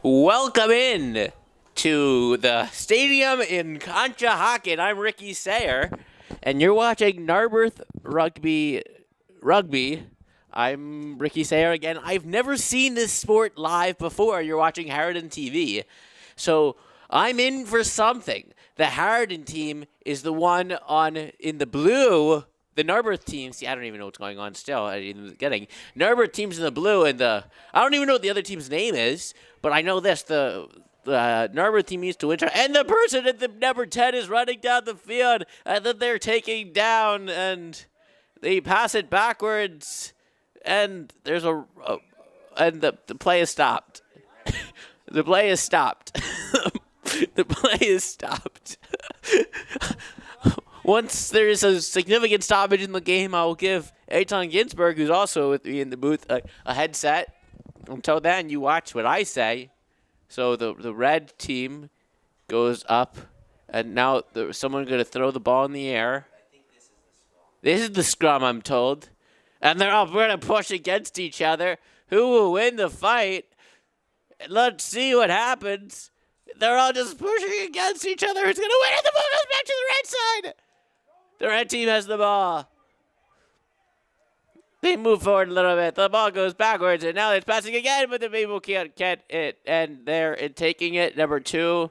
Welcome in to the stadium in Conshohocken. I'm Ricky Sayer, and you're watching Narberth Rugby. I'm Ricky Sayer again. I've never seen this sport live before. You're watching HarritonTV. So I'm in for something. The Harriton team is the one in the blue. The Narberth team, see, I don't even know what's going on still. Narberth team's in the blue, and I don't even know what the other team's name is, but I know this. The Narberth team used to win, and the person at the number 10 is running down the field, and then they're taking down, and they pass it backwards, and there's and the play is stopped. The play is stopped. The play is stopped. Once there is a significant stoppage in the game, I will give Eitan Ginsberg, who's also with me in the booth, a headset. Until then, you watch what I say. So the red team goes up, and now someone's going to throw the ball in the air. I think this is the scrum. This is the scrum, I'm told. And they're all going to push against each other. Who will win the fight? Let's see what happens. They're all just pushing against each other. Who's going to win? And the ball goes back to the red side. The red team has the ball. They move forward a little bit. The ball goes backwards, and now it's passing again, but the people can't get it, and they're taking it. Number 2.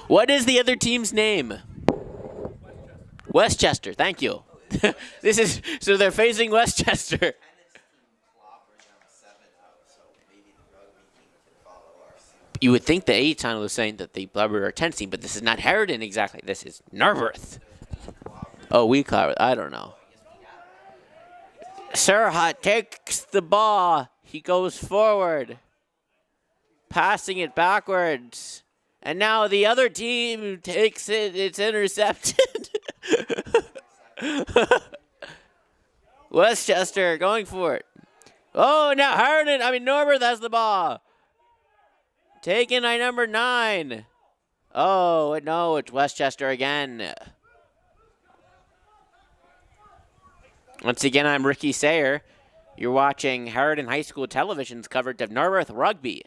What is the other team's name? Westchester. Thank you. So they're facing Westchester. You would think the Eitan was saying that the Blubber are 10th team, but this is not Harriton exactly. This is Narberth. Oh, I don't know. Sirhat takes the ball. He goes forward, passing it backwards. And now the other team takes it. It's intercepted. Westchester going for it. Oh, now Narberth has the ball. Taken by number 9. Oh, no, it's Westchester again. Once again, I'm Ricky Sayer. You're watching Harriton High School Television's coverage of Narberth Rugby.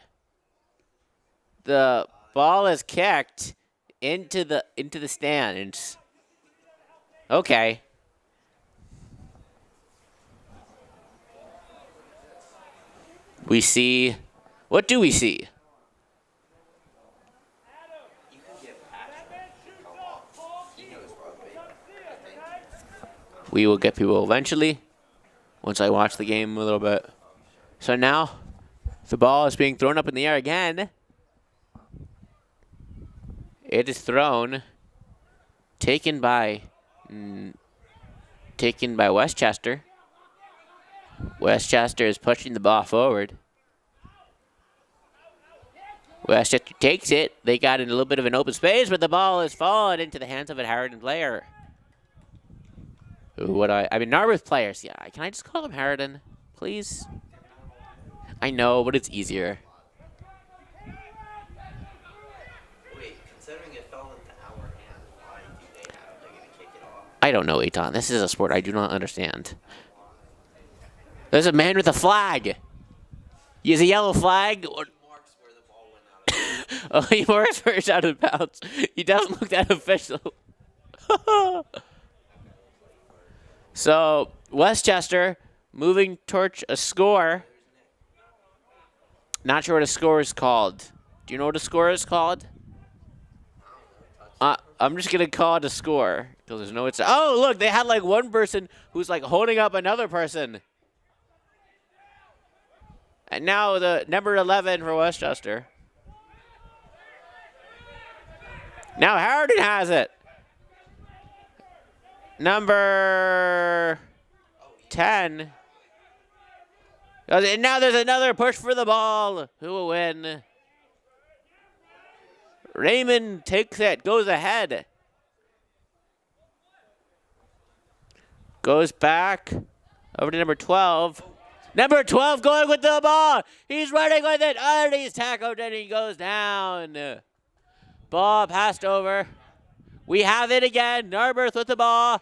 The ball is kicked into the stands. Okay. We see. What do we see? We will get people eventually, once I watch the game a little bit. So now, the ball is being thrown up in the air again. It is thrown, taken by Westchester. Westchester is pushing the ball forward. Westchester takes it. They got in a little bit of an open space, but the ball is fallen into the hands of a Harriton player. Narberth players. Yeah, can I just call them Harriton, please? I know, but it's easier. Wait, considering it fell into our hands, why do they have? They're gonna kick it off. I don't know, Eitan. This is a sport I do not understand. There's a man with a flag. He has a yellow flag. He marks where the ball went out of bounds. Oh, he marks where it's out of bounds. He doesn't look that official. So, Westchester moving towards a score. Not sure what a score is called. Do you know what a score is called? I'm just going to call it a score. Because there's no... Oh, look, they had like one person who's like holding up another person. And now the number 11 for Westchester. Now Harriton has it. Number 10. And now there's another push for the ball. Who will win? Raymond takes it, goes ahead. Goes back over to number 12. Number 12 going with the ball. He's running with it. And he's tackled and he goes down. Ball passed over. We have it again. Narberth with the ball.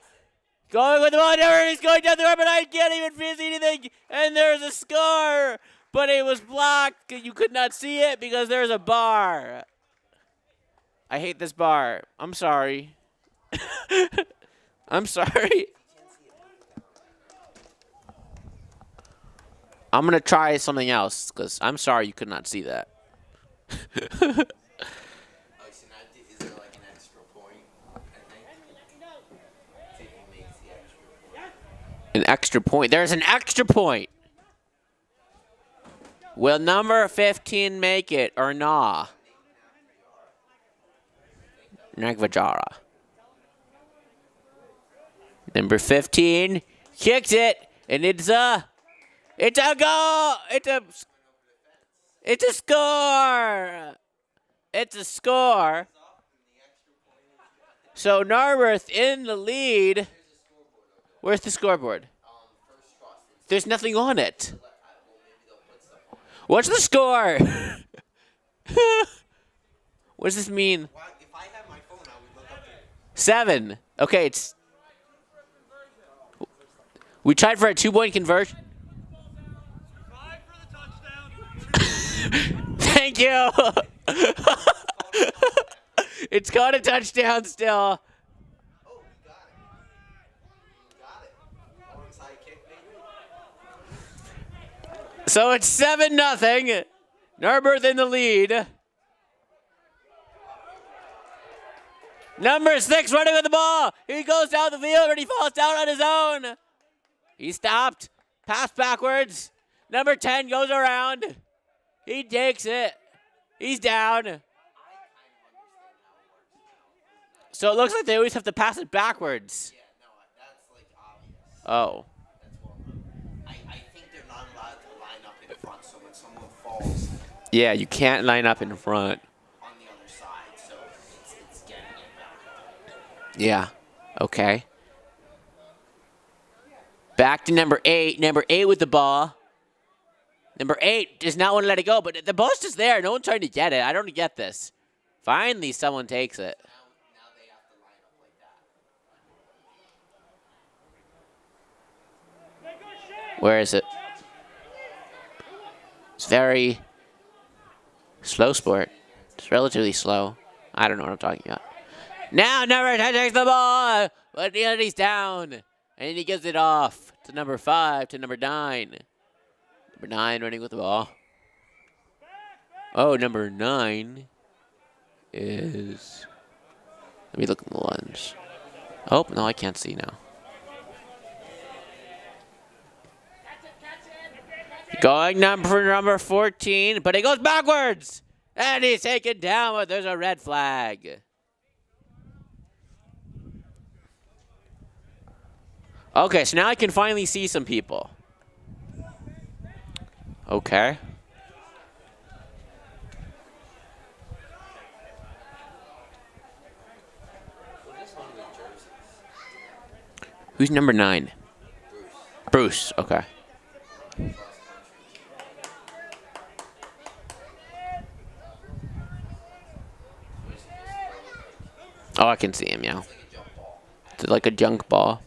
Going with the ball. He's going down the arm, but I can't even see anything. And there's a score. but it was blocked. You could not see it because there's a bar. I hate this bar. I'm sorry. I'm sorry. I'm going to try something else because I'm sorry you could not see that. Oh, so now is there like an extra point? I think. See if he makes the extra point. An extra point. There's an extra point. Will number 15 make it or nah? Nagvajara. Number 15 kicks it, and it's a goal. It's a score. It's a score. So Narberth in the lead. Where's the scoreboard? There's nothing on it. What's the score? What does this mean? Well, if I had my phone, I would look up there. 7. Okay, it's. We tried for a 2-point conversion. Thank you. It's called a touchdown still. Oh, you got it. You got it. Onside kick, maybe? So it's 7-0. Narberth in the lead. Number 6 running with the ball. He goes down the field and he falls down on his own. He stopped. Pass backwards. Number 10 goes around. He takes it. He's down. So it looks like they always have to pass it backwards. Yeah, no, that's like obvious. Oh. That's well known. I think they're not allowed to line up in front, so when someone falls Yeah, you can't line up in front. on the other side, so it's getting it back. Yeah. Okay. Back to number 8. Number 8 with the ball. Number 8 does not want to let it go, but the ball's just there. No one's trying to get it. I don't get this. Finally, someone takes it. Now they have to line up like that. Where is it? It's very slow sport. It's relatively slow. I don't know what I'm talking about. Now number 10 takes the ball, but he's down. And he gives it off to number 5, to number 9. Number 9 running with the ball. Oh, number 9 is... Let me look in the lens. Oh, no, I can't see now. Going for number 14, but he goes backwards. And he's taken down, but there's a red flag. Okay, so now I can finally see some people. Okay. Who's number 9? Bruce, okay. Oh, I can see him, yeah. It's like a junk ball.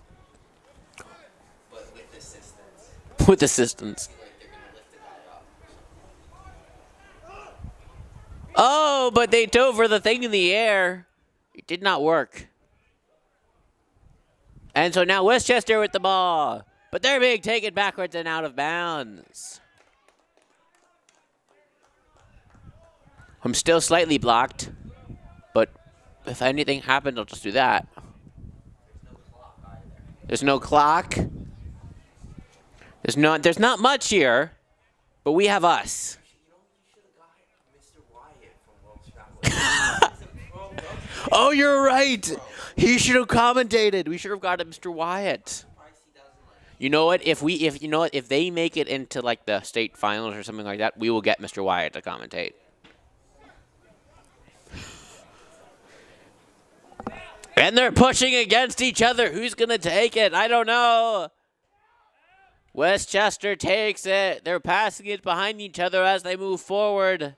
But with assistance. With assistance. Like they're gonna lift the guy up. Oh, but they dove for the thing in the air. It did not work. And so now Westchester with the ball. But they're being taken backwards and out of bounds. I'm still slightly blocked. But if anything happens, I'll just do that. There's no clock. There's not much here. But we have us. You know, you should have got Mr. Wyatt from Welsh Travel. Oh, you're right. He should have commentated. We should have got Mr. Wyatt. You know what? If they make it into like the state finals or something like that, we will get Mr. Wyatt to commentate. And they're pushing against each other. Who's gonna take it? I don't know. Westchester takes it. They're passing it behind each other as they move forward.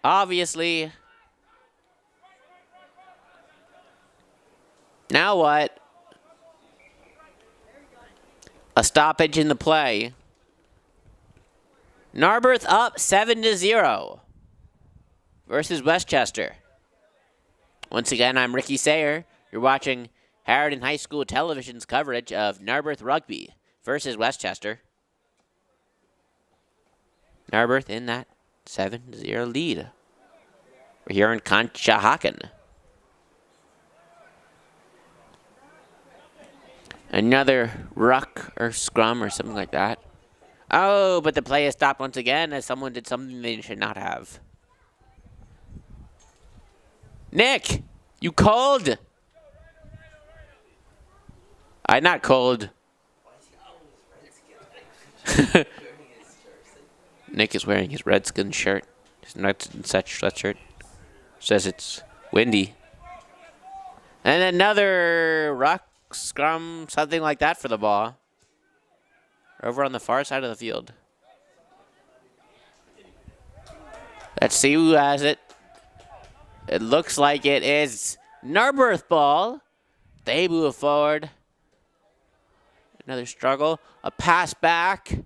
Obviously. Now what? A stoppage in the play. Narberth up 7-0 versus Westchester. Once again, I'm Ricky Sayer. You're watching Harriton High School Television's coverage of Narberth Rugby versus Westchester. Narberth in that 7-0 lead. We're here in Conshohocken. Another ruck or scrum or something like that. Oh, but the play is stopped once again as someone did something they should not have. Nick, you cold? I'm not cold. Nick is wearing his Redskin shirt, his nuts and such sweatshirt. Says it's windy. And another ruck, scrum, something like that for the ball. Over on the far side of the field. Let's see who has it. It looks like it is Narberth ball. They move forward. Another struggle. A pass back.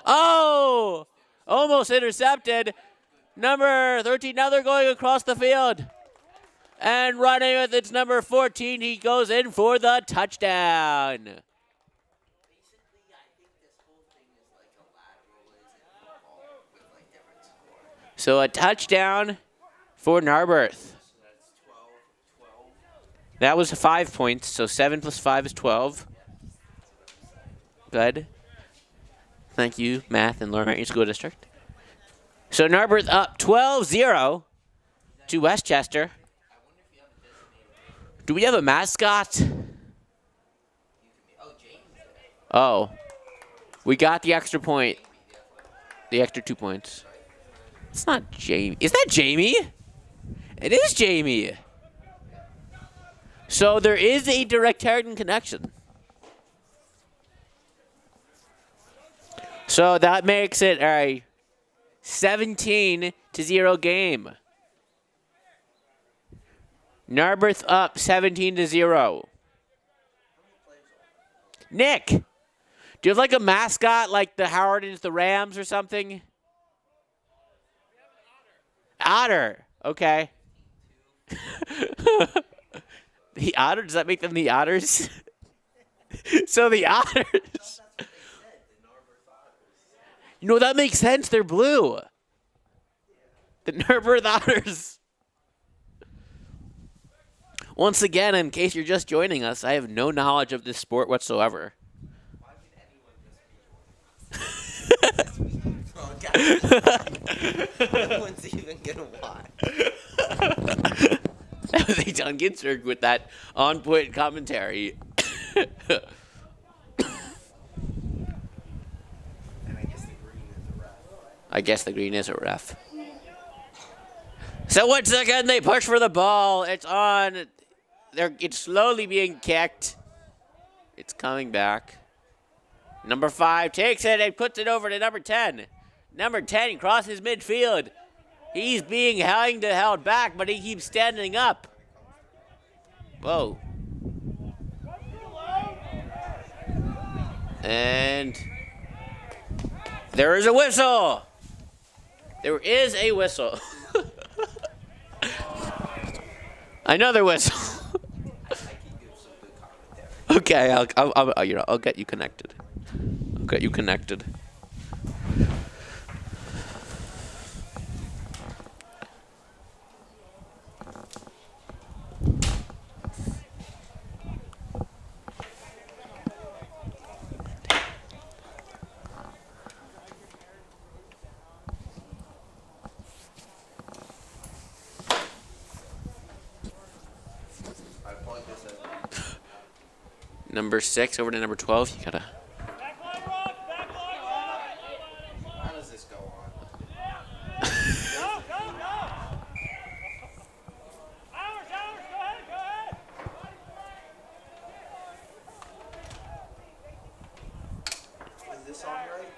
Oh! Almost intercepted. Number 13. Now they're going across the field. And running with its number 14. He goes in for the touchdown. So a touchdown for Narberth. That was 5 points, so 7 plus 5 is 12. Good. Thank you, Math and Lawrence School District. So Narberth up 12-0 to Westchester. Do we have a mascot? Oh. We got the extra point. The extra 2 points. It's not Jamie. Is that Jamie? It is Jamie. So there is a direct Harriton connection. So that makes it a 17-0 game. Narberth up 17-0. Nick, do you have like a mascot like the Howardens, the Rams or something? Otter. Okay. The Otter? Does that make them the Otters? So the Otters. You know, that makes sense. They're blue. The Narberth Otters. Once again, in case you're just joining us, I have no knowledge of this sport whatsoever. Why would anyone just be no one's even gonna watch. That was a John Ginsberg with that on-point commentary. I guess the green is a ref. So once again, they push for the ball. It's on. It's slowly being kicked. It's coming back. Number 5 takes it and puts it over to number 10. Number 10 crosses midfield. He's being held back, but he keeps standing up. Whoa. And there is a whistle. There is a whistle. Another whistle. Okay, I'll get you connected. I'll get you connected. Number 6 over to number 12. You gotta. How does this go on? Is this on right?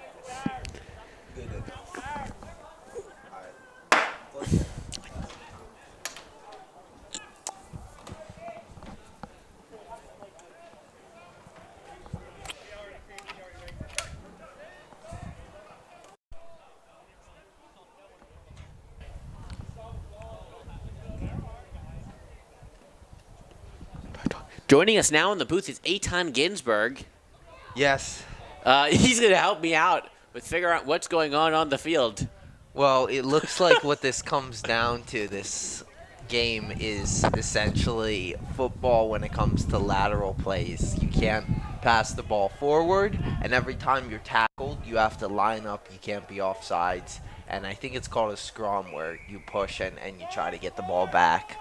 Good enough. Alright. Joining us now in the booth is Eitan Ginsberg. Yes. He's going to help me out with figuring out what's going on the field. Well, it looks like what this comes down to, this game, is essentially football when it comes to lateral plays. You can't pass the ball forward, and every time you're tackled, you have to line up. You can't be offsides. And I think it's called a scrum, where you push and you try to get the ball back.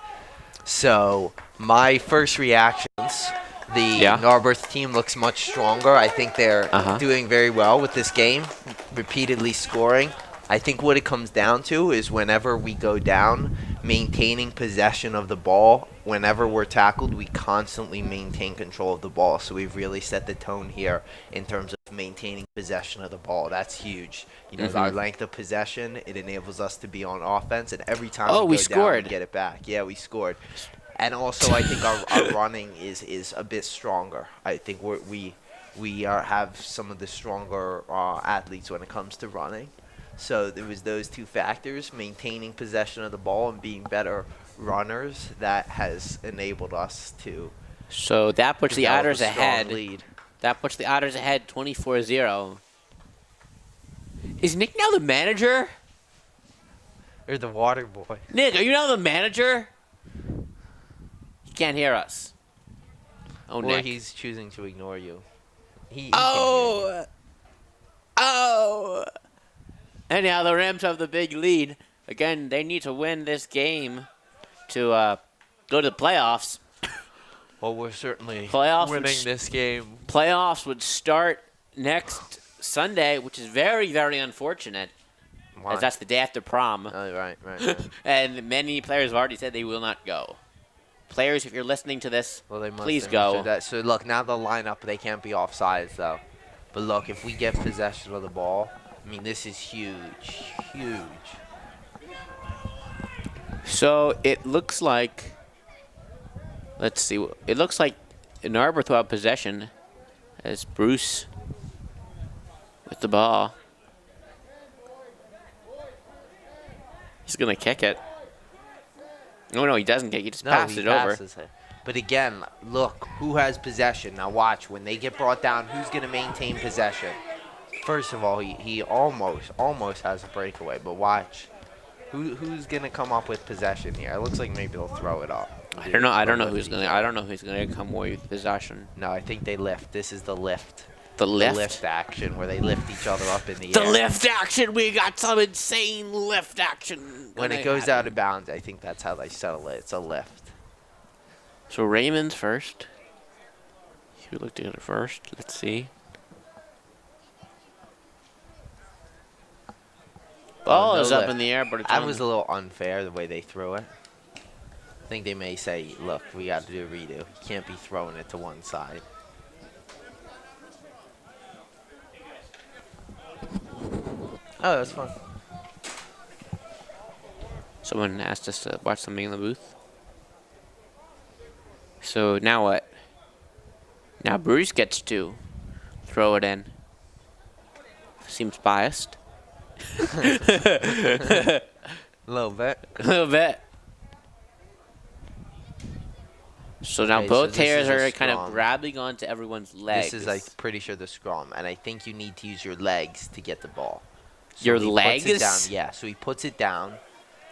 So my first reactions, the Narberth team looks much stronger. I think they're doing very well with this game, repeatedly scoring. I think what it comes down to is whenever we go down, maintaining possession of the ball. Whenever we're tackled, we constantly maintain control of the ball. So we've really set the tone here in terms of maintaining possession of the ball. That's huge. You know, our length of possession, it enables us to be on offense, and every time we go scored. down, we get it back. Yeah, we scored. And also, I think our running is a bit stronger. I think we have some of the stronger athletes when it comes to running. So there was those two factors, maintaining possession of the ball and being better runners, that has enabled us to. So that puts the Otters ahead. Lead. That puts the Otters ahead 24-0. Is Nick now the manager? Or the water boy. Nick, are you now the manager? He can't hear us. Oh, or Nick. he's choosing to ignore you. He Oh! And now the Rams have the big lead. Again, they need to win this game to go to the playoffs. Well, we're certainly winning this game. Playoffs would start next Sunday, which is very, very unfortunate. Why? As that's the day after prom. Oh, right. And many players have already said they will not go. Players, if you're listening to this, Well, they must please have go. understood that. So, look, now they'll line up. They can't be offsides, though. But, look, if we get possession of the ball, I mean, this is huge. Huge. So, it looks like... Let's see. It looks like Narberth will have possession as Bruce with the ball. He's going to kick it. Oh, no, he doesn't kick. He just passes it over. But again, look, who has possession? Now watch, when they get brought down, who's going to maintain possession? First of all, he almost has a breakaway, but watch. Who's going to come up with possession here? It looks like maybe they'll throw it up. I don't know who's going to come away with possession. No, I think they lift. This is the lift. The lift? The lift action, where they lift each other up in the air. The lift action! We got some insane lift action. When it goes out of bounds, I think that's how they settle it. It's a lift. So Raymond's first. Who looked at it first? Let's see. Ball is up in the air, but it's that was a little unfair the way they threw it. I think they may say, look, we got to do a redo. You can't be throwing it to one side. Oh, that's fun. Someone asked us to watch something in the booth. So now what? Now Bruce gets to throw it in. Seems biased. A little bit. A little bit. So now both players are kind of grabbing onto everyone's legs. This is, I'm pretty sure, the scrum, and I think you need to use your legs to get the ball. So your legs? Puts it down. Yeah, so he puts it down.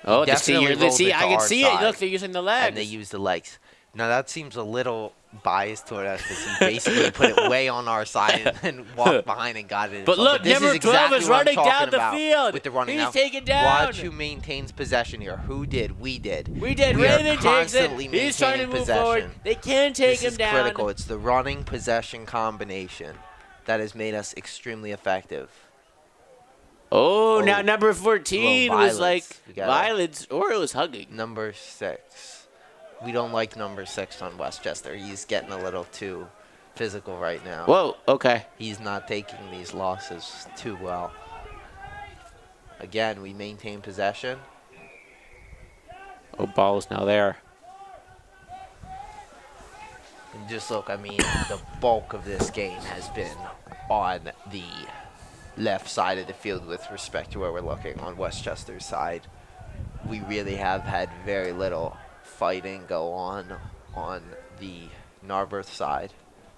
Oh, I can see it. Look, they're using the legs. And they use the legs. Now, that seems a little biased toward us because he basically put it way on our side and then walked behind and got it. But look, number 12 is running down the field. With the running He's now. taken down. Watch who maintains possession here. Who did? We did. We did. Raymond takes it. He's trying to move forward. They can't take him down. This is critical. It's the running possession combination that has made us extremely effective. Oh, now number 14 was like violence, or it was hugging. Number 6. We don't like number 6 on Westchester. He's getting a little too physical right now. Whoa, okay. He's not taking these losses too well. Again, we maintain possession. Oh, ball is now there. And just look, I mean, the bulk of this game has been on the left side of the field with respect to where we're looking on Westchester's side. We really have had very little fighting go on the Narberth side.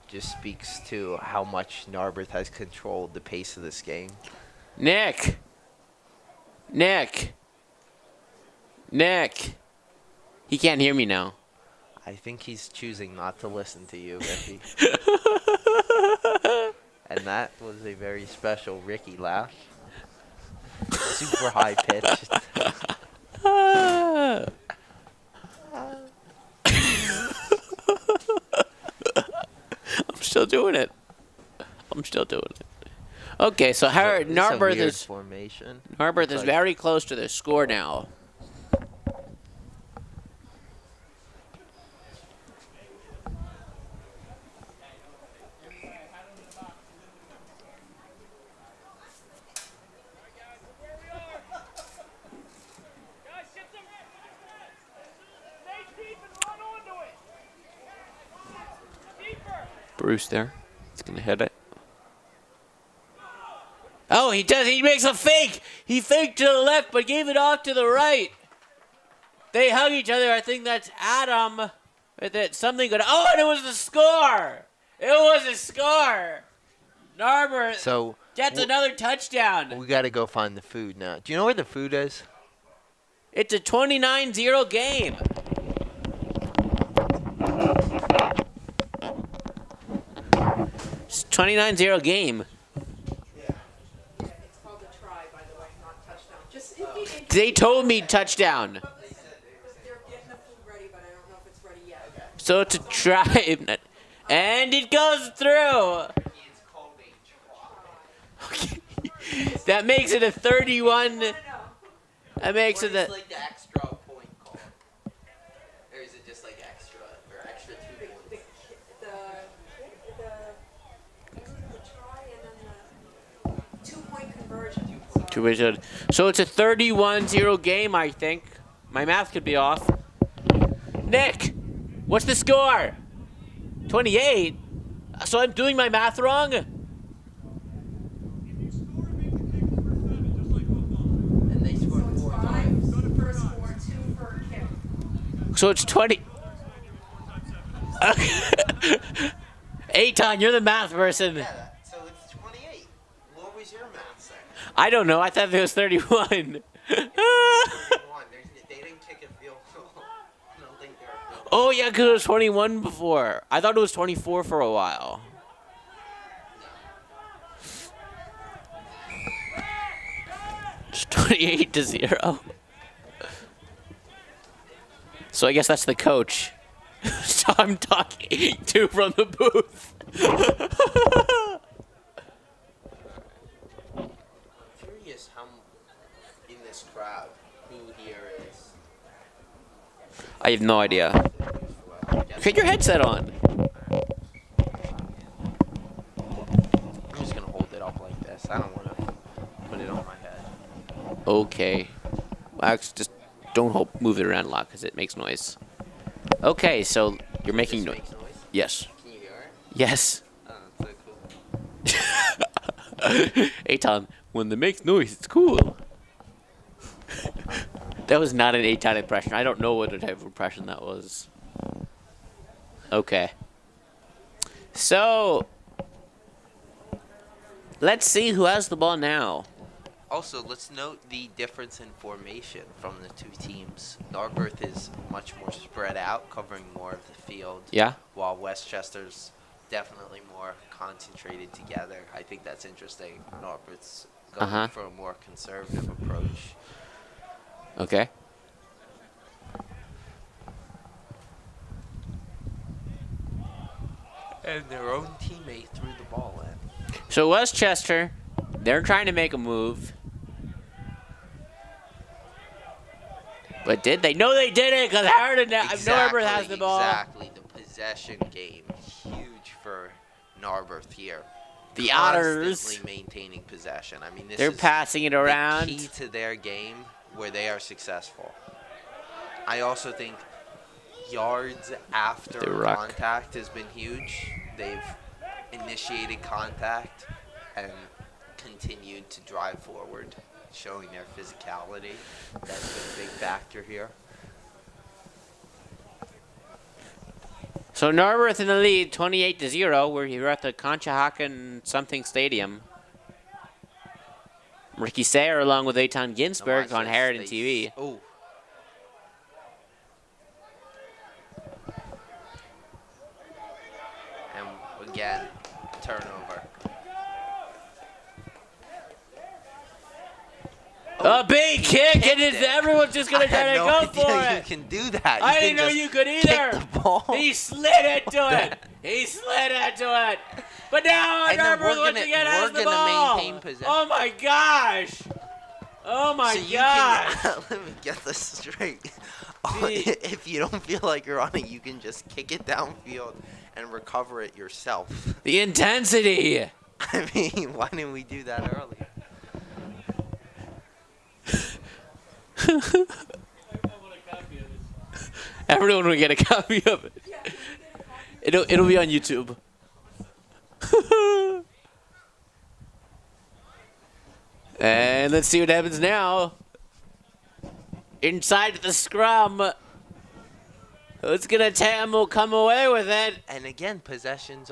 Just speaks to how much Narberth has controlled the pace of this game. Nick. He can't hear me now. I think he's choosing not to listen to you, Ricky. And that was a very special Ricky laugh. Super high pitched. I'm still doing it. Okay, so Narberth is formation. Narberth is very close to the score now. Bruce there. He's going to hit it. Oh, he does. He makes a fake. He faked to the left, but gave it off to the right. They hug each other. I think that's Adam. That something good. Oh, and it was the score. Narberth gets another touchdown. We got to go find the food now. Do you know where the food is? It's a 29-0 game. It's a 29-0 game. They told me touchdown. They're getting the food ready, but I don't know if it's ready yet. So it's a try. And it goes through. Okay. That makes it a 31. That makes it a... like the extra point call? Or is it just like extra 2 points? The try and then the 2-point conversion. So it's a 31-0 game, I think. My math could be off. Nick, what's the score? 28? So I'm doing my math wrong? And they scored 4 times. 5 for a score, 2 for a kick. So it's 20. Eitan, you're the math person. Yeah, so it's 28. What was your math saying? I don't know. I thought it was 31. 31. They didn't kick a field goal. I don't think they're a field goal. Oh, yeah, because it was 21 before. I thought it was 24 for a while. It's 28-0. So I guess that's the coach. So I'm talking to from the booth. I'm curious how in this crowd who here is. I have no idea. Get your headset on. I'm just going to hold it up like this. I don't want to put it on my head. Okay. Well, just don't move it around a lot because it makes noise. Okay, so you're making noise. Makes noise? Yes. Can you hear it? Yes. Oh, that's so cool. Eitan, when it makes noise, it's cool. That was not an Eitan impression. I don't know what type of impression that was. Okay. So, let's see who has the ball now. Also, let's note the difference in formation from the two teams. Narberth is much more spread out, covering more of the field. Yeah? While Westchester's definitely more concentrated together. I think that's interesting. Narberth's going for a more conservative approach. Okay. And their own teammate threw the ball in. So Westchester, they're trying to make a move. But did they? No, they didn't, because Narberth has the ball. Exactly. The possession game. Huge for Narberth here. The Otters. Constantly maintaining possession. I mean, this They're is passing it around. the key to their game where they are successful. I also think yards after contact has been huge. They've initiated contact and continued to drive forward, showing their physicality. That's been a big factor here. So Narberth in the lead, 28-0. We're here at the Conshohocken something stadium. Ricky Sayer along with Eitan Ginsberg on Harriton TV. Oh. And again, turnover. A big kick, and Kicked it. everyone's just going to try to no go idea for you it. can do that. I You didn't can know just you could kick either. the ball. He slid into it. He slid into it. But now And then Narberth once again has the ball. maintain possession. Oh my gosh. Oh my So you gosh. can, let me get this straight. If you don't feel like you're on it, you can just kick it downfield and recover it yourself. The intensity. I mean, why didn't we do that earlier? Everyone will get a copy of it. It'll be on YouTube. And let's see what happens now. Inside the scrum. Who's gonna will come away with it? And again, possessions.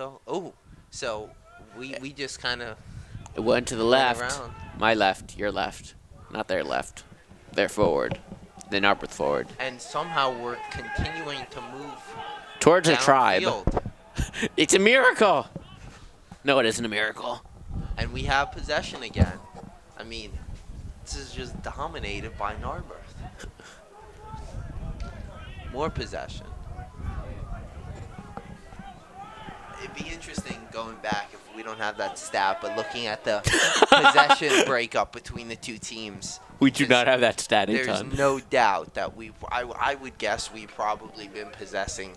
So we just kind of It went to the went left. around. My left, your left. Not their left. Their forward. Then Narberth forward. And somehow we're continuing to move Towards a tribe. downfield. It's a miracle. No, it isn't a miracle. And we have possession again. I mean, this is just dominated by Narberth. More possession. It'd be interesting going back if we don't have that stat, but looking at the possession breakup between the two teams. We do not have that stat, There's Eitan. no doubt that I would guess we've probably been possessing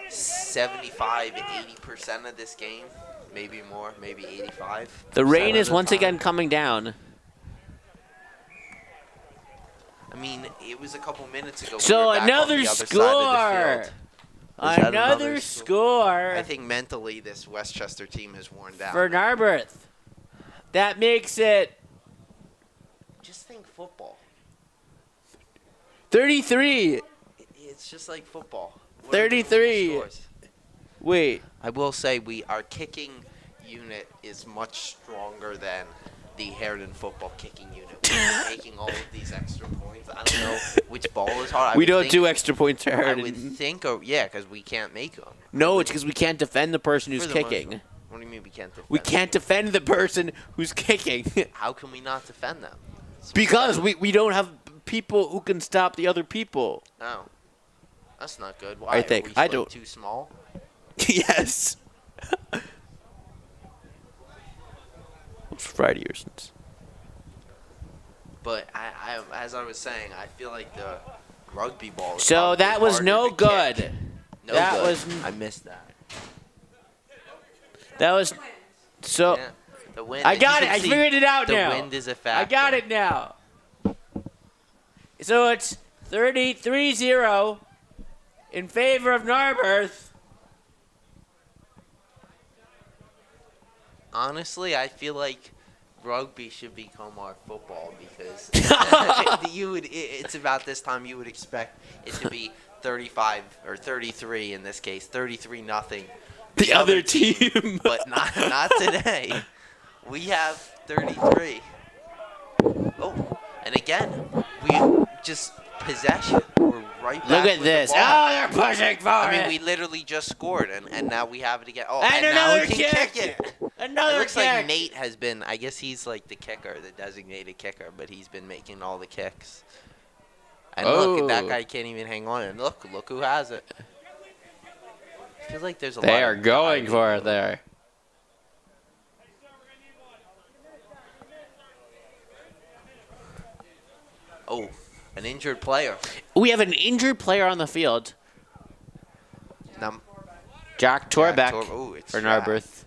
75, 80% of this game. Maybe more, maybe 85. The rain is of the once time. again coming down. I mean, it was a couple minutes ago. So we were back on another the other side of the score. field. Was that Another score I think mentally this Westchester team is worn down. for Narberth. That makes it Just think football. 33. It's just like football. What are the 33. scores? Wait. I will say our kicking unit is much stronger than the Harriton football kicking unit. We're making all of these extra points. I don't know which ball is hard. We don't do extra points for I would Harriton. think, because we can't make them. No, it's because we can't defend the person who's For the most kicking. part. What do you mean we can't defend We them? can't defend the person who's kicking. How can we not defend them? Because we don't have people who can stop the other people. No. That's not good. Why? I think. Are we I like don't- too small? Yes. It's Friday or since. But I, as I was saying, I feel like the rugby ball. Is So probably that was harder no to kick. good. No That good. was- I missed that. That was so. Yeah. The wind. I as got you it. can I see, figured it out the now. wind is a factor. I got it now. So it's 33-0 in favor of Narberth. Honestly, I feel like rugby should become our football because it's about this time you would expect it to be 35 or 33 in this case, 33-0. The other team. But not today. We have 33. Oh, and again, we just possession. We're right back. Look at with this. The ball. Oh, they're pushing for I mean, it. we literally just scored, and now we have it again. Oh, And now another we can kick. kick it. Another It looks kick. like Nate has been, I guess he's like the kicker, the designated kicker, but he's been making all the kicks. And look, that Oh. guy can't even hang on. And look who has it. I feel like there's a lot They are of going diving. for it there. Oh, an injured player. We have an injured player on the field. Jack Torbeck Oh, it's for Jack. Narberth.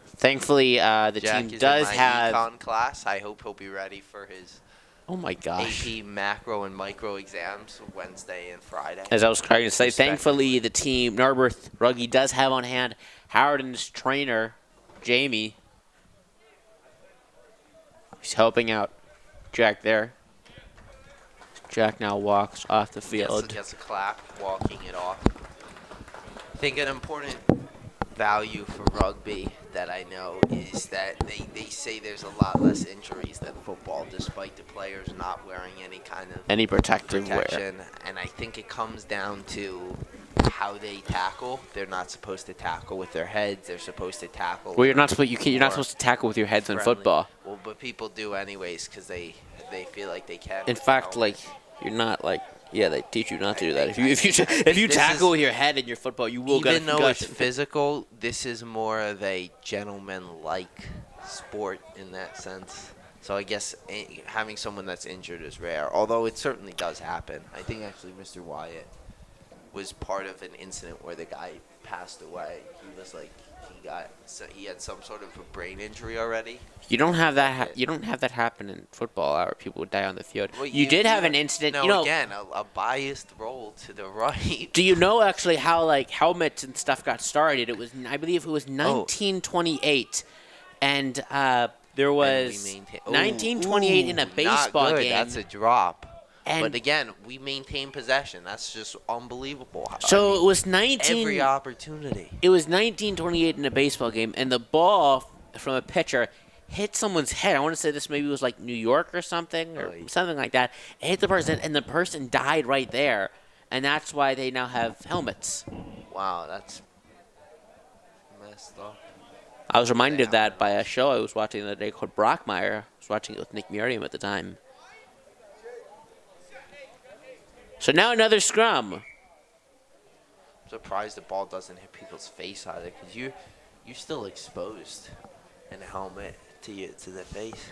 Thankfully, the Jack team is does in my have. econ class. I hope he'll be ready for his Oh my gosh! AP macro and micro exams Wednesday and Friday. As I was trying to say, thankfully Respectively. the team Narberth Rugby does have on hand Harriton's trainer, Jamie. He's helping out Jack there. Jack now walks off the Gets, field. gets a clap, walking it off. I think an important value for rugby that I know is that they say there's a lot less injuries than football, despite the players not wearing any kind of Any protective wear. protection. And I think it comes down to how they tackle. They're not supposed to tackle with their heads. They're supposed to tackle. Well, you're not supposed. You're not more supposed to tackle with your heads in friendly. football. Well, but people do anyways because they feel like they can. In with fact, the like helmet. you're not like. Yeah, they teach you not to do that. If you this tackle is- with your head in your football, you will get a even though it's concussion. physical, this is more of a gentleman-like sport in that sense. So I guess having someone that's injured is rare, although it certainly does happen. I think actually Mr. Wyatt was part of an incident where the guy passed away. He was like he had some sort of a brain injury already. You don't have that. You don't have that happen in football, or people would die on the field. Well, you did have an incident. No, You know, again, a biased roll to the right. do you know actually how like helmets and stuff got started? It was, I believe, it was Oh. 1928, and there was And we 1928 in a baseball not good. game. That's a drop. And but again, we maintain possession. That's just unbelievable. so I it mean, was 19. every opportunity. It was 1928 in a baseball game, and the ball from a pitcher hit someone's head. I want to say this maybe was like New York or something, or Oy. something like that. It hit the person, and the person died right there, and that's why they now have helmets. Wow, that's messed up. I was reminded of that by a show I was watching the other day called Brockmire. I was watching it with Nick Merriam at the time. So now another scrum. I'm surprised the ball doesn't hit people's face either, because you're still exposed in a helmet to the face.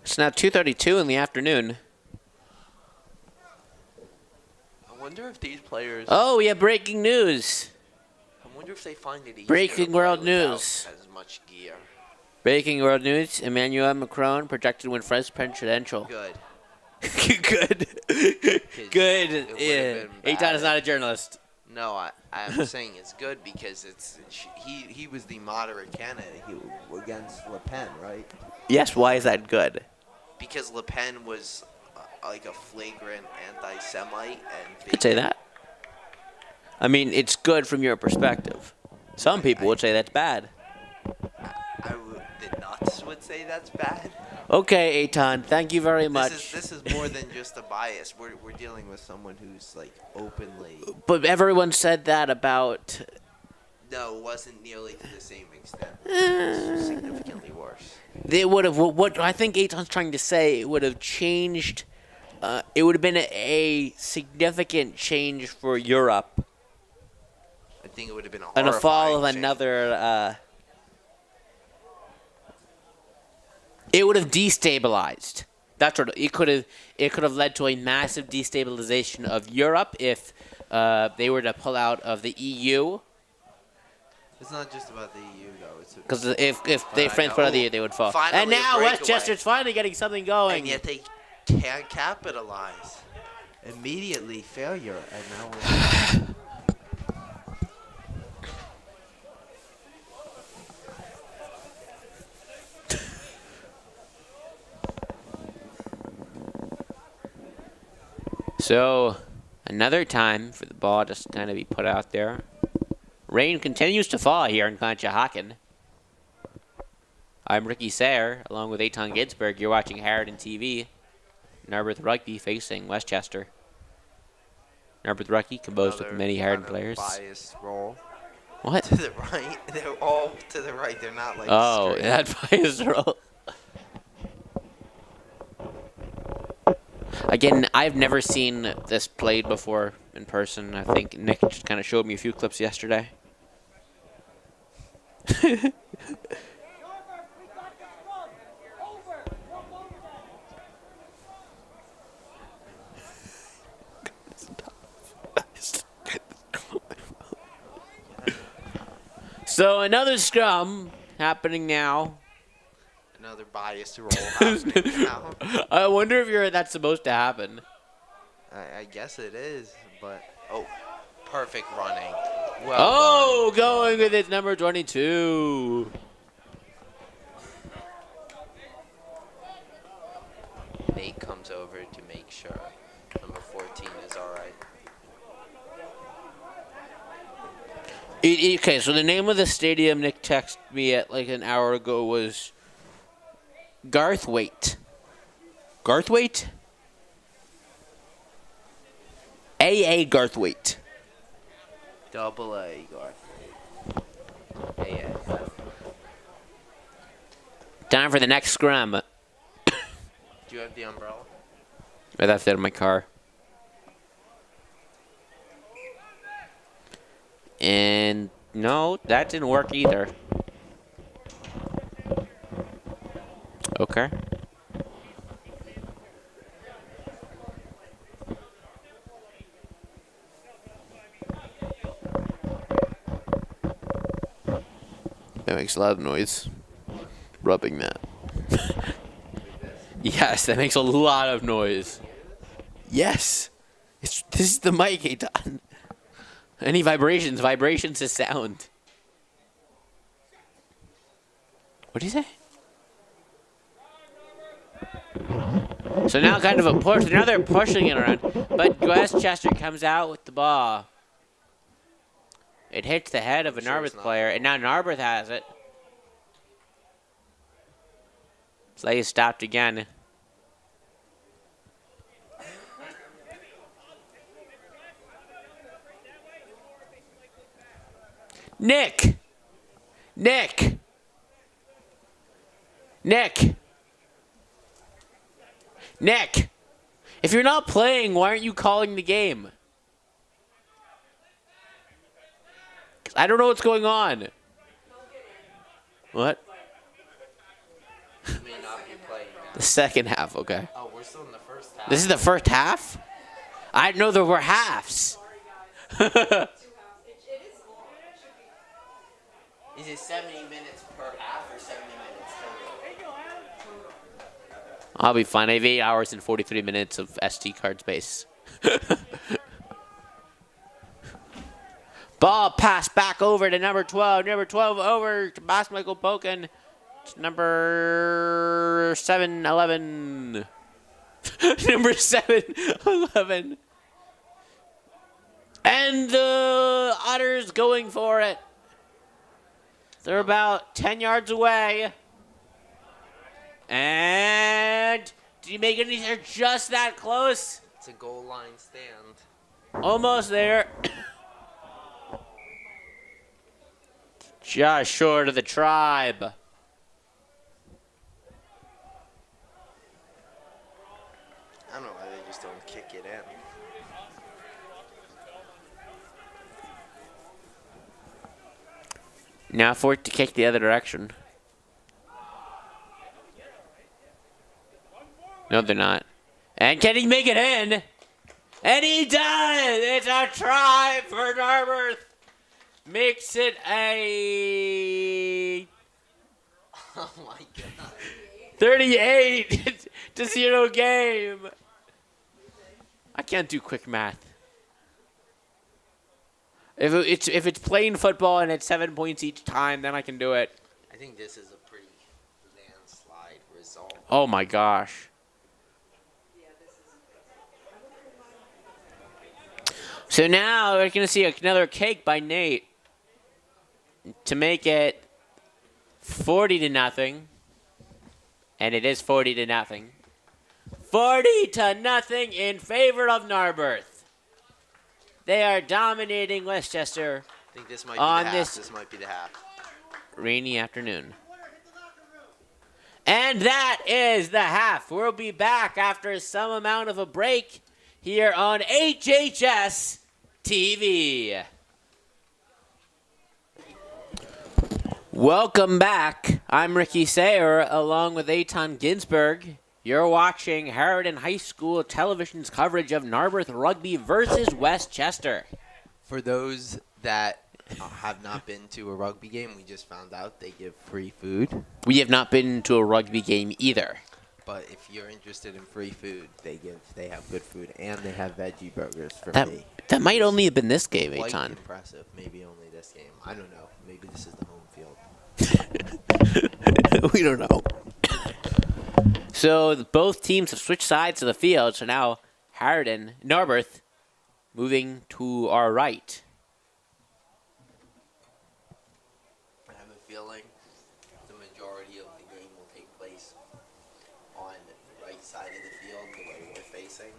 It's now 2:32 in the afternoon. I wonder if these players. Oh, we have breaking news. I wonder if they find it easier Breaking to play world without news. as much gear. Breaking world news. Emmanuel Macron projected to win French presidential. Good. Good. It Good. would've Yeah. been Eitan bad is not a journalist. No, I'm saying it's good because he was the moderate candidate against Le Pen, right? Yes, why is that good? Because Le Pen was like a flagrant anti-Semite, and You could say that. I mean, it's good from your perspective. Some people would say that's bad. The nuts would say that's bad. Okay, Eitan, thank you very much. This is more than just a bias. We're dealing with someone who's like openly. But everyone said that about. No, it wasn't nearly to the same extent. It was significantly worse. They would have. What I think Eitan's trying to say, it would have changed. It would have been a significant change for Europe. I think it would have been a And a fall of horrifying change. another. It would have destabilized. That's what it could have. It could have led to a massive destabilization of Europe if they were to pull out of the EU. It's not just about the EU though. It's Because if they I France know. put out of the EU, they would fall. Finally And a now breakaway. Westchester's finally getting something going. and yet they can't capitalize. Immediately failure, and now we're. So, another time for the ball just kind of be put out there. Rain continues to fall here in Conshohocken. I'm Ricky Sayre, along with Eitan Ginsberg. You're watching HarritonTV. Narberth Rugby facing Westchester. Narberth Rugby composed of Another many kind Harriton of players. Biased roll What? to the right. They're all to the right. They're not like. Oh, straight. that bias roll. Again, I've never seen this played before in person. I think Nick just kind of showed me a few clips yesterday. So another scrum happening now. Another biased roll happening now. I wonder if that's supposed to happen. I guess it is, but perfect running. Well Oh, going with his number 22. comes over to make sure number 14 is all right. Okay, so the name of the stadium Nick texted me at like an hour ago was Garthwaite. Garthwaite? AA Garthwaite. Double A, Garth. AA. Time for the next scrum. Do you have the umbrella? I left that in my car. And no, that didn't work either. Okay. That makes a lot of noise. Rubbing that. Yes, that makes a lot of noise. Yes. This is the mic, Eitan. Any vibrations? Vibrations is sound. What do you say? So now kind of a push. Now they're pushing it around. But Westchester comes out with the ball. It hits the head of a Narberth player, and now Narberth has it. Play is stopped again. Nick! Nick! Nick! Nick! If you're not playing, why aren't you calling the game? 'Cause I don't know what's going on. What? You may not be playing now. The second half, okay. Oh, we're still in the first half. This is the first half? I didn't know there were halves. It is long. It should be. Is it 70 minutes per half or 70 minutes total? I'll be fine. I have 8 hours and 43 minutes of SD card space. Ball pass back over to number 12. Number 12 over to Michael Pokin. It's number 7-11. Number 7-11. And the Otters going for it. They're about 10 yards away. And did he make it? They're just that close. It's a goal line stand. Almost there. Just short of the tribe. I don't know why they just don't kick it in. Now for it to kick the other direction. No, they're not. And can he make it in? And he does! It's a try for Narberth. Makes it a Oh my god. 38-0 game. I can't do quick math. If it's plain football and it's 7 points each time, then I can do it. I think this is a pretty landslide result. Oh my gosh. So now we're going to see another cake by Nate to make it 40-0. And it is 40-0. 40-0 in favor of Narberth. They are dominating Westchester I think this might be on the this half. This might be the half. rainy afternoon. And that is the half. We'll be back after some amount of a break here on HHS TV. Welcome back. I'm Ricky Sayer along with Eitan Ginsberg. You're watching Harriton High School Television's coverage of Narberth Rugby versus Westchester. For those that have not been to a rugby game, we just found out they give free food. We have not been to a rugby game either. But if you're interested in free food, they have good food, and they have veggie burgers for That me. that might only have been this game, Quite Eitan. impressive. Maybe only this game. I don't know. Maybe this is the home field. We don't know. So both teams have switched sides of the field. So now Narberth moving to our right. I have a feeling the majority of the game will take place on the right side of the field, the way we're facing.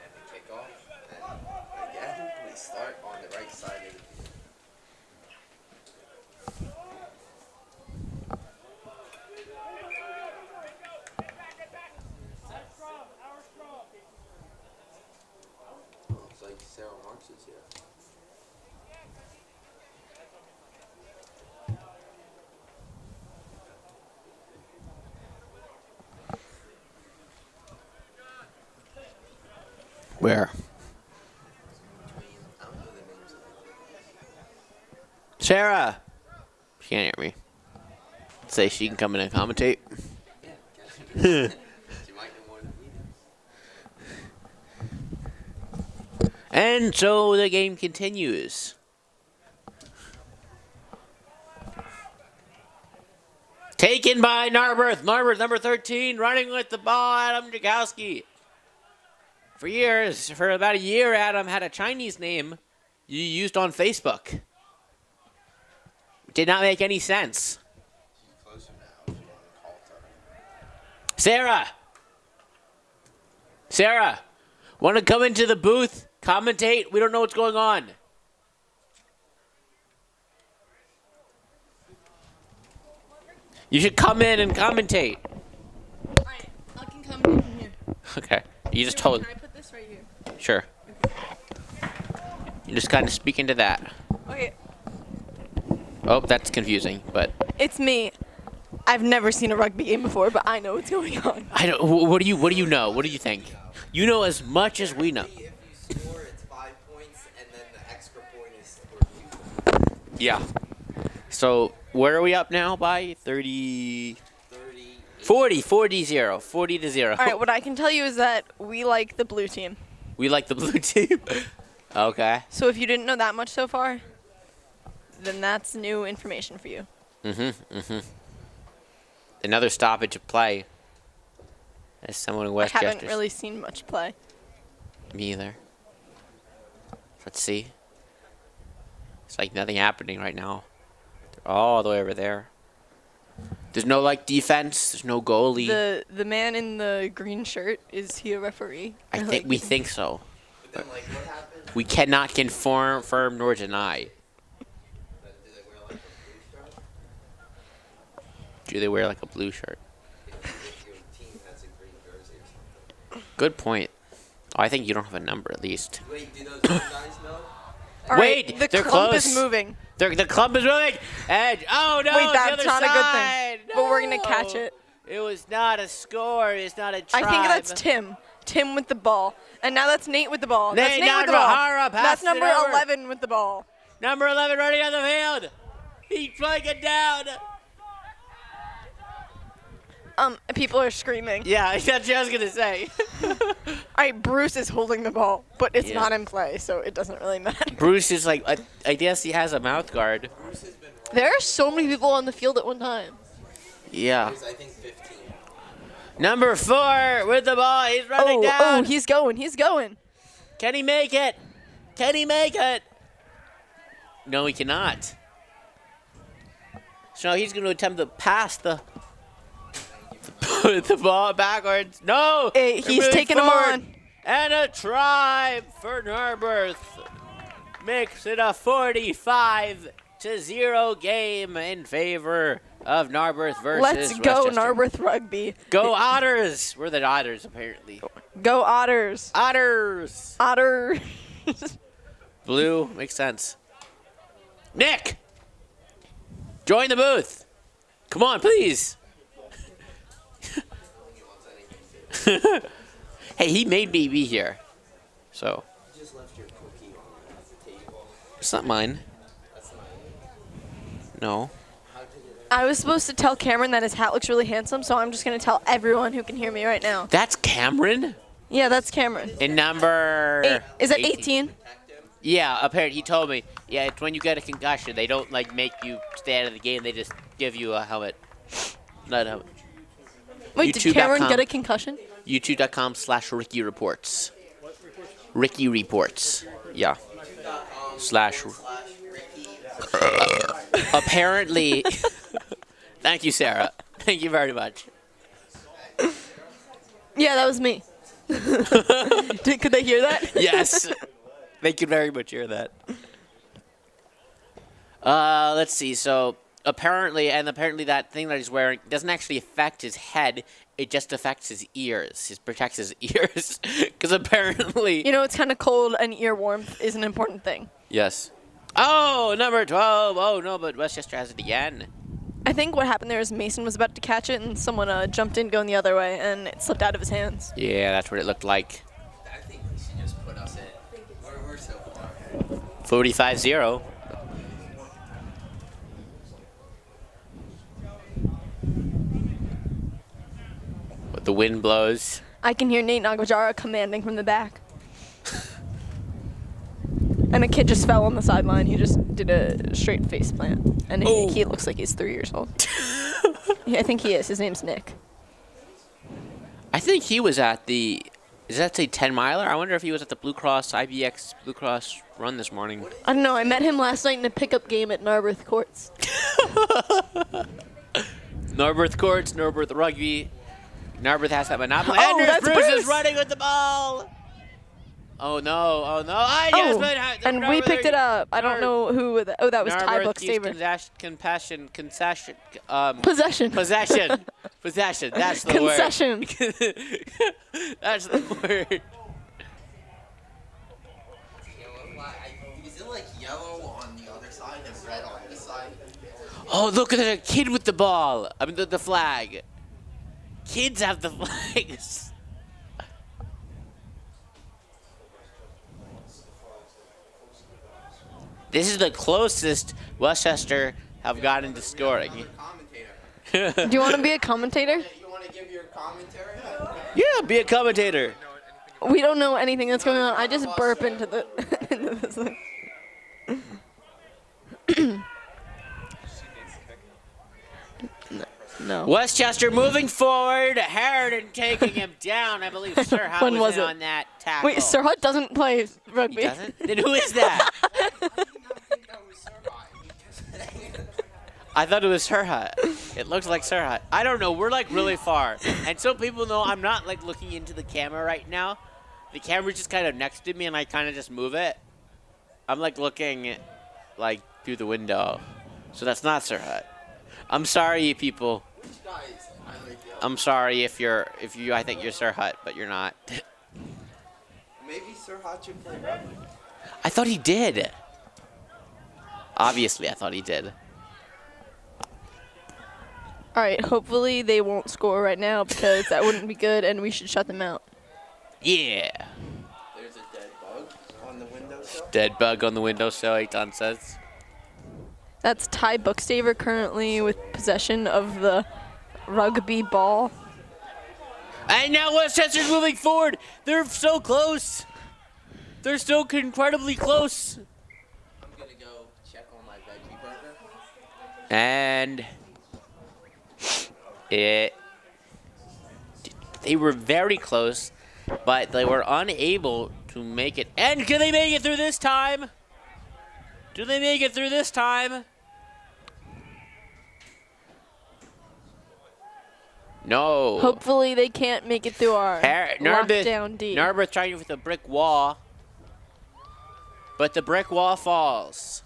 And the kickoff. And again, we start on the right side of the field. Looks like Sarah Marks is here. Where? I don't know the names of the Sarah! She can't hear me. Say she can come in and commentate. she might know more than we do. And so the game continues. Taken by Narberth. Narberth, number 13, running with the ball, Adam Jakowski. For about a year, Adam had a Chinese name you used on Facebook. Did not make any sense. She's closer now. If you want to call her. Sarah! Sarah! Want to come into the booth? Commentate? We don't know what's going on. You should come in and commentate. Alright, I can come in from here. Okay. You just told. Can I put this right here? Sure. You just kind of speak into that. Okay, Oh, that's confusing, but it's me. I've never seen a rugby game before, but I know what's going on. I don't. What do you know? What do you think? You know as much as we know. If you score, it's 5 points, and then the extra point is for 2 points. Yeah. So where are we up now by? 30, 30. 40 to 0. Alright, what I can tell you is that we like the blue team. We like the blue team. Okay. So if you didn't know that much so far, then that's new information for you. Another stoppage of play. As someone in I West haven't Chester. really seen much play. Me either. Let's see. It's like nothing happening right now. They're all the way over there. There's no like defense. There's no goalie. The man in the green shirt, is he a referee? I Or, think like- we think so. But then, like, what happens? We cannot confirm nor deny. Do they wear, like, a blue stripe? Do they wear like a blue shirt? If your team has a green jersey or something. Good point. Oh, I think you don't have a number at least. Wait, do those other guys know? Alright, Wait, the they're clump close. is moving. The clump is moving. Edge. Oh no! Wait, it's that's the other not a good thing. side. But we're gonna No. catch it. It was not a score. It's not a try. I think that's Tim. Tim with the ball. And now that's Nate with the ball. That's Nate Nate with the ball. Nardwahara passes That's number it over. 11 with the ball. Number 11 running on the field. He's playing it down. People are screaming. Yeah, that's what I was gonna say. Alright, Bruce is holding the ball, but it's Yeah. not in play, so it doesn't really matter. Bruce is like, I guess he has a mouth guard. Bruce has been rolling. There are so many people on the field at one time. Yeah. There's, I think, 15. Number 4 with the ball. He's running Oh, down. he's going. He's going. Can he make it? Can he make it? No, he cannot. So he's going to attempt to pass the the ball backwards. No! Hey, They're he's moving taking him forward. on. And a try for Narberth. Makes it a 45-0 game in favor of Narberth versus Let's go, Westchester. Narberth Rugby. Go Otters! We're the Otters, apparently. Go Otters. Otters! Otter. Blue makes sense. Nick! Join the booth. Come on, please. Hey, he made me be here. So, You just left your cookie on the table. it's not mine. That's not No. How did it I was supposed to tell Cameron that his hat looks really handsome, so I'm just going to tell everyone who can hear me right now. That's Cameron? Yeah, that's Cameron. In number... Is that 18? protect him? Yeah, apparently he told me. Yeah, it's when you get a concussion. They don't, like, make you stay out of the game. They just give you a helmet. Not a helmet. Wait, did Cameron get a concussion? YouTube.com/Ricky Reports. Ricky Reports. Yeah. Slash. Apparently. Thank you, Sarah. Thank you very much. Yeah, that was me. Could they hear that? Yes. They could very much hear that. Let's see. So apparently that thing that he's wearing doesn't actually affect his head. It just affects his ears. It protects his ears. Because apparently... You know, it's kind of cold and ear warmth is an important thing. Yes. Oh, number 12. Oh, no, but Westchester has it again. I think what happened there is Mason was about to catch it and someone jumped in going the other way and it slipped out of his hands. Yeah, that's what it looked like. I think we should just put us in. We're so far ahead. 45-0. But the wind blows. I can hear Nate Nagajara commanding from the back. And a kid just fell on the sideline. He just did a straight face plant. And he looks like he's 3 years old. Yeah, I think he is. His name's Nick. I think he was at the... Does that say 10 miler? I wonder if he was at the Blue Cross IBX Blue Cross run this morning. I don't know. I met him last night in a pickup game at Narberth Courts. Narberth Courts, Narberth Rugby. Narberth has that monopoly. Oh, and that's Bruce Bruce. is running with the ball. Oh no! Oh no! Ah, yes, but and we picked it up. I don't know who. That was Ty Narberth used Buckstaver. concession. Possession. Possession. Possession. That's the Concession. word. That's the word. Is it like yellow on the other side and red on this side? Oh, look at a kid with the ball. I mean, the flag. Kids have the flags. This is the closest Westchester have gotten to scoring. Commentator. Do you want to be a commentator? You want to give your commentary? Yeah, be a commentator. We don't know anything that's going on. I just burp into the into this thing. No. Westchester moving forward. Harriton taking him down. I believe Sir Hutt When was in it? on that tackle. Wait, Sir Hutt doesn't play rugby. He doesn't? Then who is that? I thought it was Sir Hutt. It looks like Sir Hutt. I don't know. We're like really far. And so people know I'm not like looking into the camera right now. The camera's just kind of next to me and I kind of just move it. I'm like looking like through the window. So that's not Sir Hutt. I'm sorry, people. I'm sorry if you I think you're Sir Hutt, but you're not. Maybe Sir Hutt should play rugby. I thought he did. Obviously, I thought he did. All right, hopefully they won't score right now because that wouldn't be good and we should shut them out. Yeah. There's a dead bug on the windowsill. Dead bug on the windowsill, Eitan says. That's Ty Buckstaver currently with possession of the rugby ball. And now Westchester's moving forward. They're so close. They're so incredibly close. I'm going to go check on my veggie burger. And they were very close, but they were unable to make it. And can they make it through this time? Do they make it through this time? No. Hopefully they can't make it through our lockdown D. Narberth trying with a brick wall, but the brick wall falls.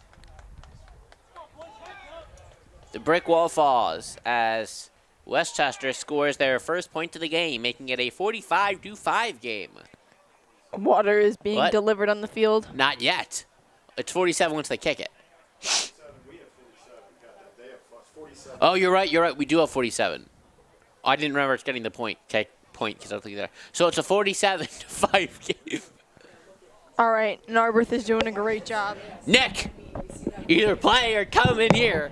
The brick wall falls as Westchester scores their first point of the game, making it a 45-5 game. Water is being What? delivered on the field. Not yet. It's 47 once they kick it. Oh, you're right. You're right. We do have 47. I didn't remember getting the point. Okay, point because I was looking there. So it's a 47-5 game. All right, Narberth is doing a great job. Nick, either play or come in here.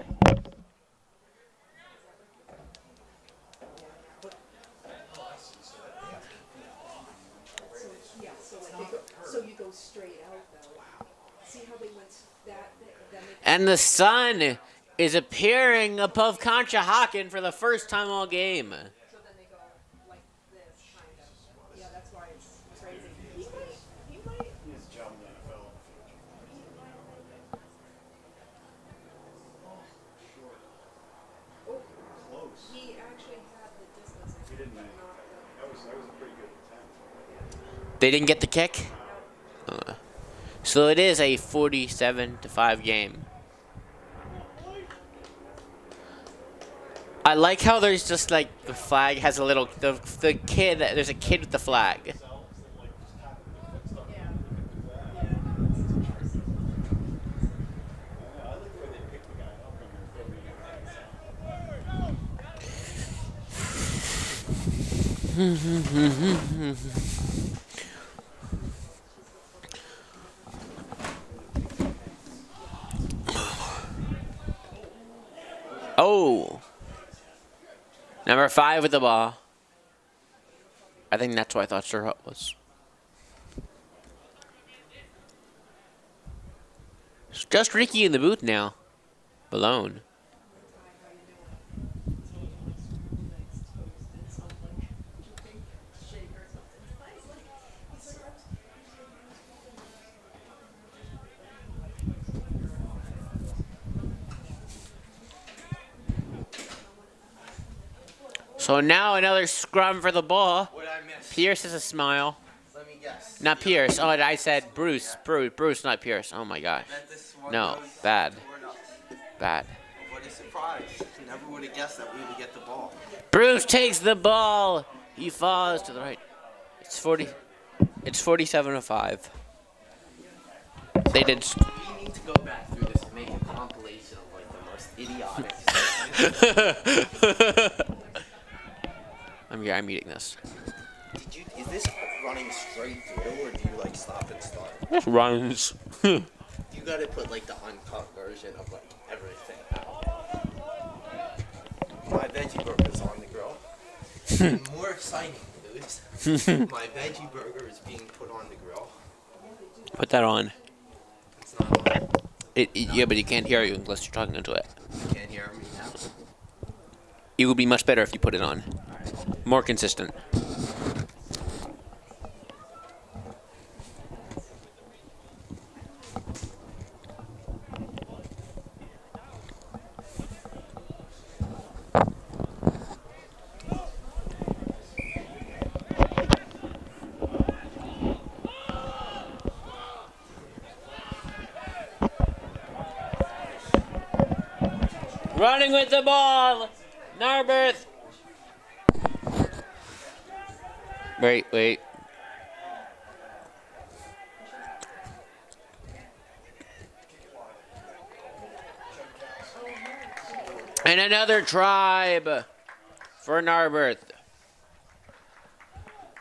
So you go straight out though. See how they went that And the sun is appearing above Conshohocken for the first time all game. so then they go They didn't get the kick? So it is a 47-5 game. I like how there's just like the flag has a little the kid. There's a kid with the flag. Oh. Number 5 with the ball. I think that's what I thought Sir Hut was. It's just Ricky in the booth now. Balone. So now another scrum for the ball. What did I miss? Pierce is a smile. Let me guess. Not Pierce. Oh, I said Bruce. Bruce, not Pierce. Oh my gosh. Bet this one No, goes bad. toward us. Bad. What a surprise. Never would have guessed that we would get the ball. Bruce takes the ball. He falls to the right. It's 40. It's 47-5. They did. We need to go back through this and make a compilation of like the most idiotic. I'm eating this. Is this running straight through, or do you like stop and start? This runs. You gotta put like the uncut version of like everything out. My veggie burger's on the grill. And more exciting news. My veggie burger is being put on the grill. Put that on. It's not on. Yeah, but you can't hear you unless you're talking into it. You can't hear me now. It would be much better if you put it on. More consistent. Running with the ball, Narberth. Wait. And another tribe for Narberth.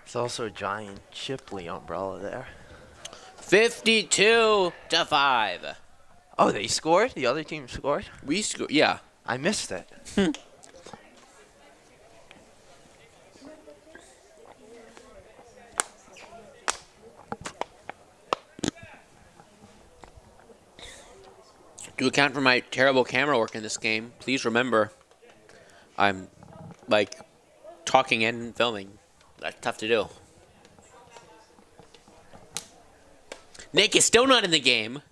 It's also a giant Shipley umbrella there. 52-5. Oh, they scored? The other team scored? We scored. Yeah. I missed it. To account for my terrible camera work in this game, please remember I'm like talking and filming. That's tough to do. Nick is still not in the game.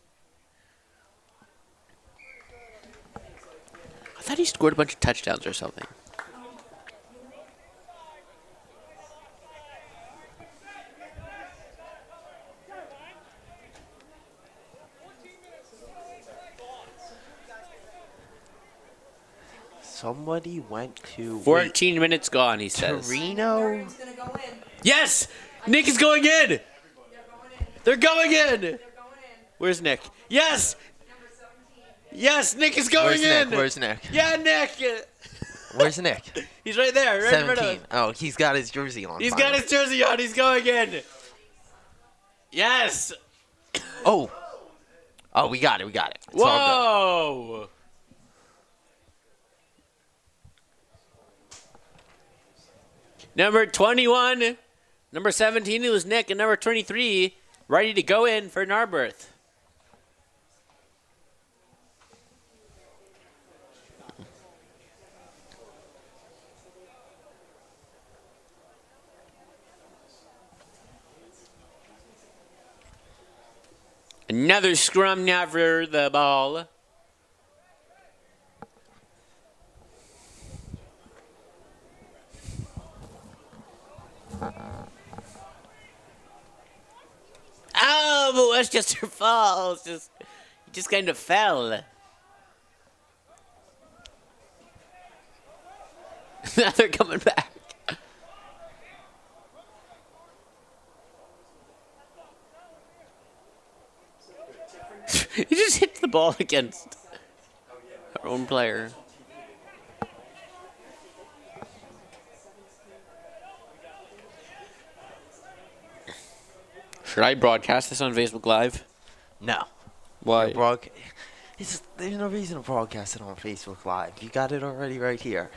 I thought he scored a bunch of touchdowns or something. Somebody went to 14 minutes gone, he says. Torino. Aaron's gonna go in. Yes! Nick is going in! They're going in. They're going in! They're going in. Where's Nick? Yes! Number 17. Yes, Nick is going Where's in! Nick? Where's Nick? Yeah, Nick! Where's Nick? He's right there, right in front of 17. us. Oh, he's got his jersey on. He's finally. got his jersey on. He's going in. Yes. Oh, we got it. We got it. It's all Whoa. Number 21. Number 17 it was Nick. And number 23 ready to go in for Narberth. Another scrum now for the ball. just her fall. He just kind of fell. Now they're coming back. He just hit the ball against our own player. Should I broadcast this on Facebook Live? No. Why? There's no reason to broadcast it on Facebook Live. You got it already right here.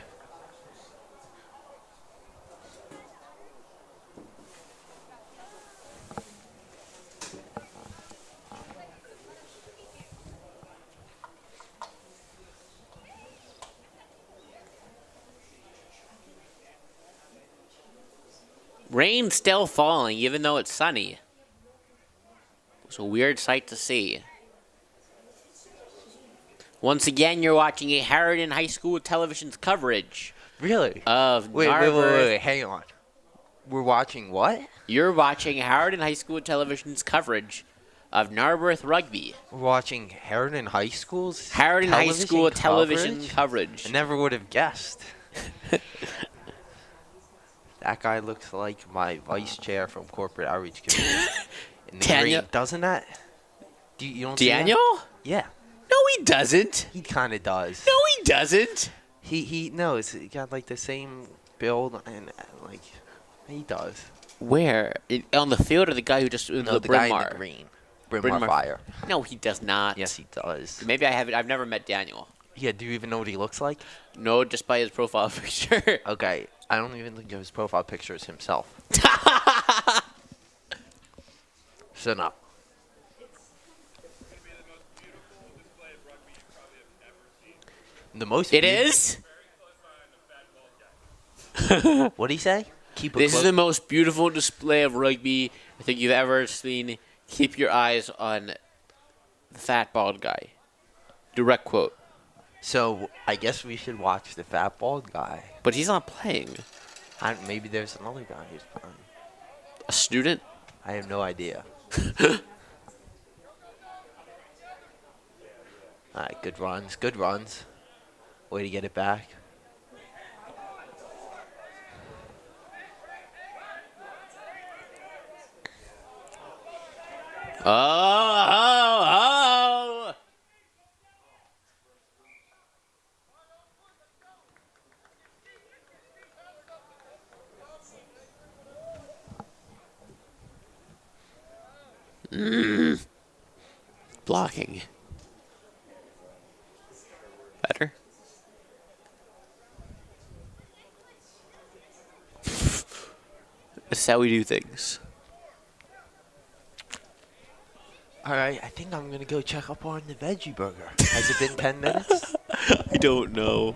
Rain's still falling, even though it's sunny. It's a weird sight to see. Once again, you're watching a Harriton High School television's coverage Really? of Wait, Narberth. hang on. We're watching what? You're watching Harriton High School television's coverage of Narberth Rugby. We're watching Harriton High School's Harriton High School television coverage? coverage. I never would have guessed. That guy looks like my vice chair from corporate outreach committee. In the Daniel? green, doesn't that? You don't see that? Daniel? Yeah, No, he doesn't. he kind of does. No, he doesn't. He knows. He got like the same build and like he does. Where? On the field or the guy who just No, the the guy Bryn in the green. Bryn Bryn Mawr Mawr. Fire. No, he does not. Yes, he does. Maybe I haven't. I've never met Daniel. Yeah, do you even know what he looks like? No, just by his profile picture. Okay, I don't even think of his profile picture as himself. So no. The most. It beautiful- is. What'd he say? Keep a This is close- the most beautiful display of rugby I think you've ever seen. Keep your eyes on the fat bald guy. Direct quote. So I guess we should watch the fat bald guy. But he's not playing. Maybe there's another guy who's playing. A student? I have no idea. All right, good runs, good runs. Way to get it back. Oh. Blocking. Better. This is how we do things. All right, I think I'm gonna go check up on the veggie burger. Has it been 10 minutes? I don't know.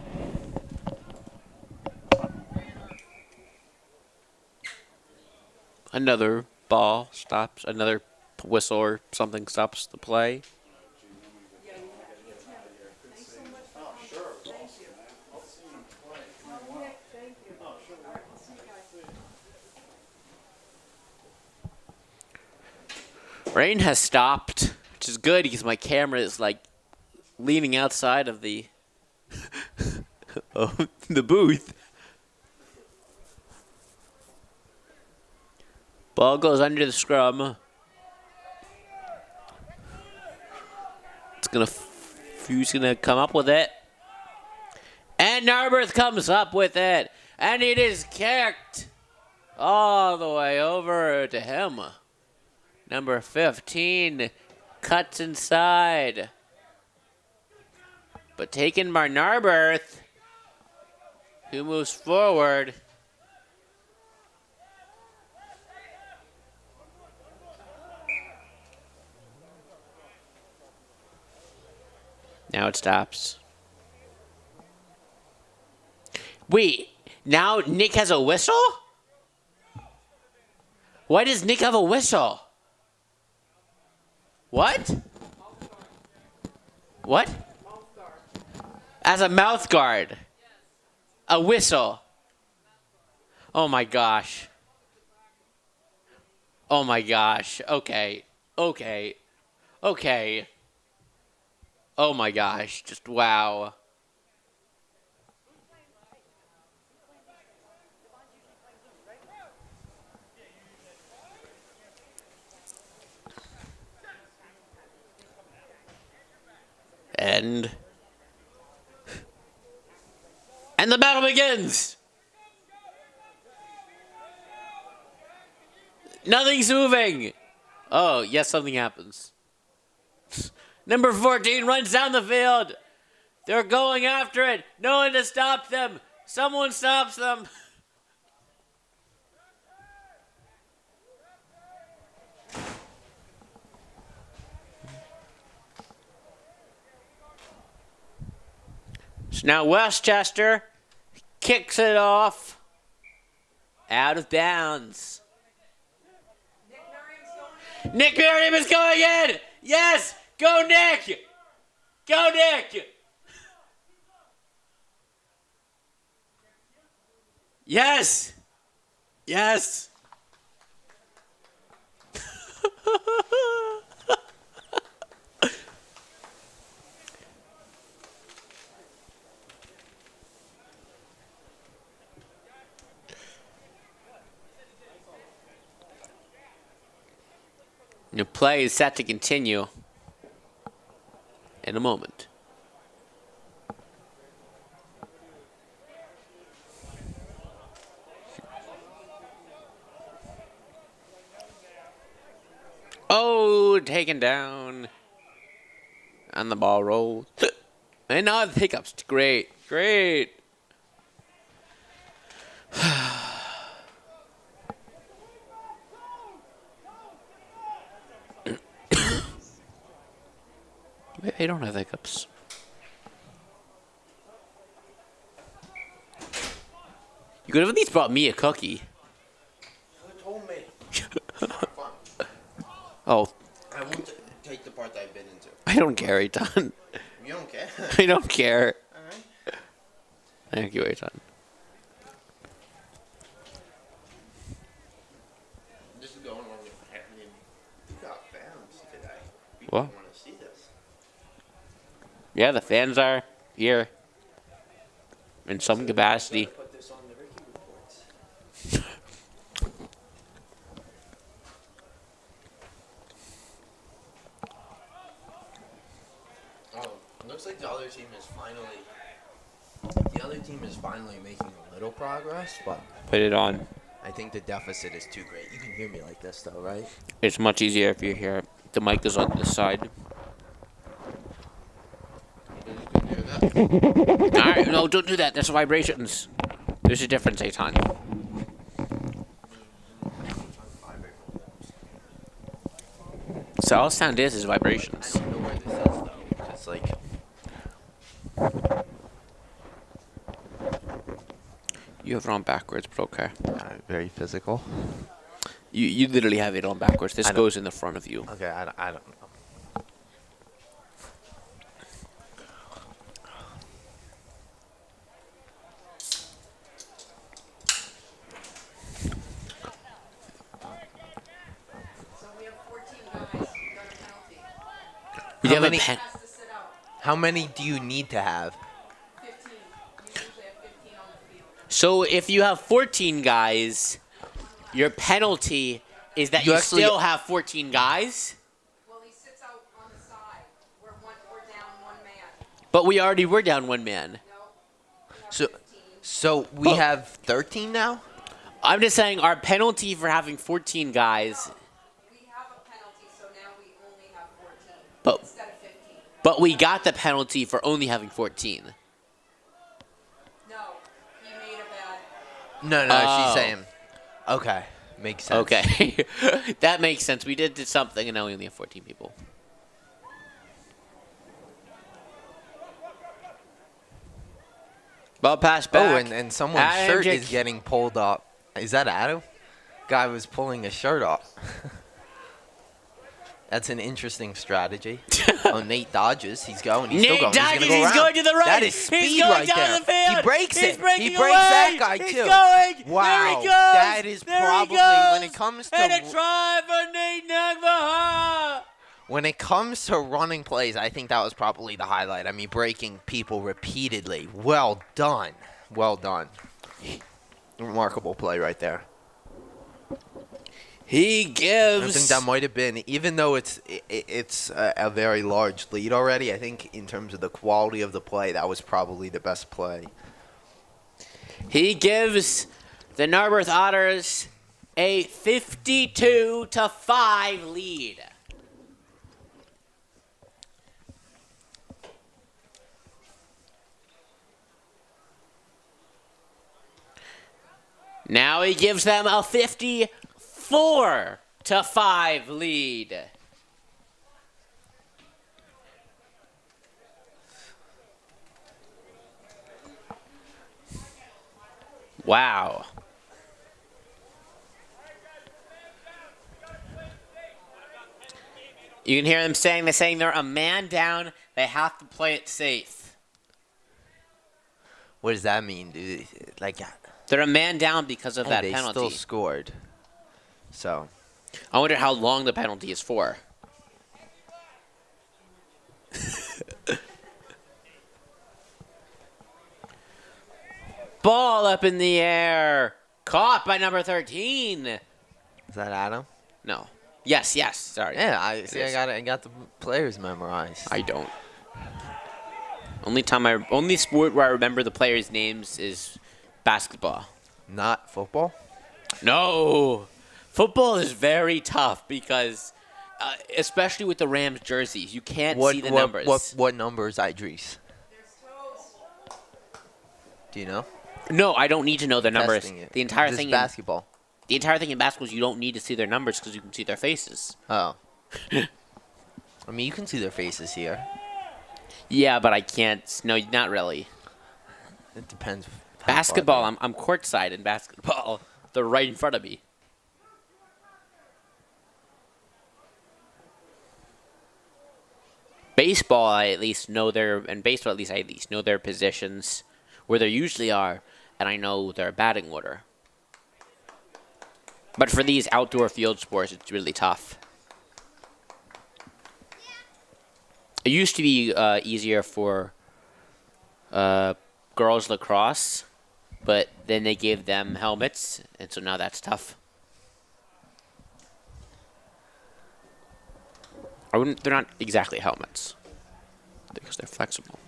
Another ball stops. Another whistle or something stops the play. Rain has stopped, which is good because my camera is like leaning outside of the of the booth. Ball goes under the scrum. Who's gonna come up with it? And Narberth comes up with it, and it is kicked all the way over to him. Number 15 cuts inside, but taken by Narberth, who moves forward. Now it stops. Wait, now Nick has a whistle? Why does Nick have a whistle? What? What? As a mouth guard. A whistle. Oh my gosh. Oh my gosh. Okay. Okay. Okay. Oh my gosh, just wow. And the battle begins. Nothing's moving. Oh, yes, something happens. Number 14 runs down the field. They're going after it. No one to stop them. Someone stops them. So now Westchester kicks it off. Out of bounds. Nick Merriam is going in. Yes. Go, Nick. Go, Nick. Yes. Yes. Your play is set to continue in a moment. Oh, taken down. And the ball rolled. And now the hiccups. Great. Great. I don't have hiccups. You could have at least brought me a cookie. Who told me? Oh, I won't take the part that I've been into. I don't care, Aitan. You don't care? I don't care. Alright. Thank you, Aitan. This is going on with happening. You got fans today. What? Want to see this. Yeah, the fans are here in some capacity. Put this on the Ricky reports. Oh, looks like the other team is finally making a little progress, but Put it on. I think the deficit is too great. You can hear me like this though, right? It's much easier if you're here. The mic is on this side. Alright, no, don't do that. That's vibrations. There's a difference, Aitan. So all sound is I vibrations. don't know where this is though. It's like You have it on backwards, but okay. very physical. You literally have it on backwards. This I don't- goes in the front of you. Okay, I don't know. So we have 14 guys. We got a penalty. You How have a many- pen. Has to sit out. How many do you need to have? 15. You usually have 15 on the field. So if you have 14 guys, your penalty is that You you actually- still have 14 guys. Well, he sits out on the side. We're down one man. But we already were down one man. No. We have So, 15. so we Oh. have 13 now? I'm just saying our penalty for having 14 guys, We have a penalty, so now we only have 14 But- instead of 15. but we got the penalty for only having 14. No, he made a bad. No, Oh. she's saying. Okay, makes sense. Okay. That makes sense. We did something and now we only have 14 people. Ball pass back. Oh, and someone's Adam shirt Jake- is getting pulled up. Is that Adam? Guy was pulling his shirt up. That's an interesting strategy. Oh, Nate dodges. He's going. He's Nate still going. dodges. He's, gonna go He's around. going to the right. That is He's speed going right down there. the field. He breaks He's it. breaking He breaks away. that guy He's too. going. Wow. There he goes. That is There he probably goes. when it comes to and a try for Nate Nagvaha. When it comes to running plays, I think that was probably the highlight. I mean, breaking people repeatedly. Well done. Well done. Remarkable play right there. He gives. I think that might have been, even though it's a very large lead already, I think in terms of the quality of the play, that was probably the best play. He gives the Narberth Otters a 52-5 lead. Now he gives them a 54-5 lead. Wow. You can hear them saying they're a man down. They have to play it safe. What does that mean, dude? Like, They're a man down because of that they penalty. still scored. So, I wonder how long the penalty is for. Ball up in the air. Caught by number 13. is that Adam? No. Yes, sorry. Yeah, I see. is. I got the players memorized. I don't. Only sport where I remember the players' names is basketball. Not football. No. Football is very tough because, especially with the Rams jerseys, you can't see the numbers. What numbers, Idris? Do you know? No, I don't need to know their numbers. Testing it. The entire This thing. basketball. The entire thing in basketball is you don't need to see their numbers because you can see their faces. Oh. I mean, you can see their faces here. Yeah, but I can't. No, not really. It depends. how Basketball, far I'm courtside in basketball. They're right in front of me. Baseball, I at least know their positions, where they usually are, and I know their batting order. But for these outdoor field sports, it's really tough. It used to be easier for girls lacrosse, but then they gave them helmets, and so now that's tough. They're not exactly helmets because they're flexible.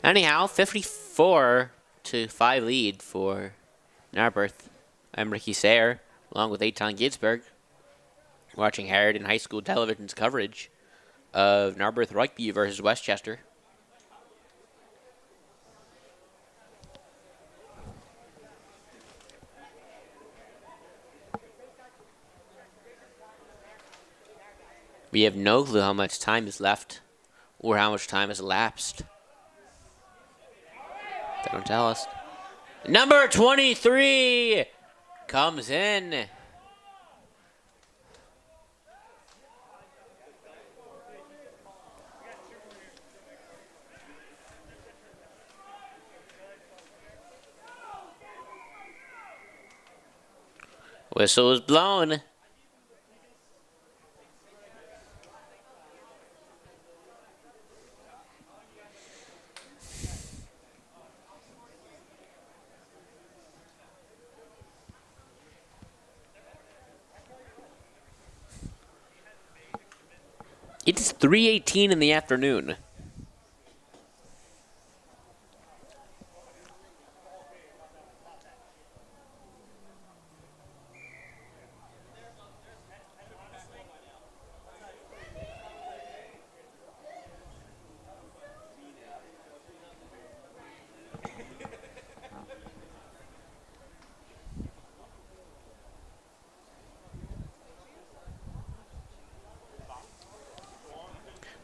Anyhow, 54-5 lead for Narberth. I'm Ricky Sayre, along with Eitan Ginsberg, watching Harriton High School Television's coverage of Narberth Rugby versus Westchester. We have no clue how much time is left or how much time has elapsed. They don't tell us. Number 23 comes in. Whistle is blown. It's 3:18 in the afternoon.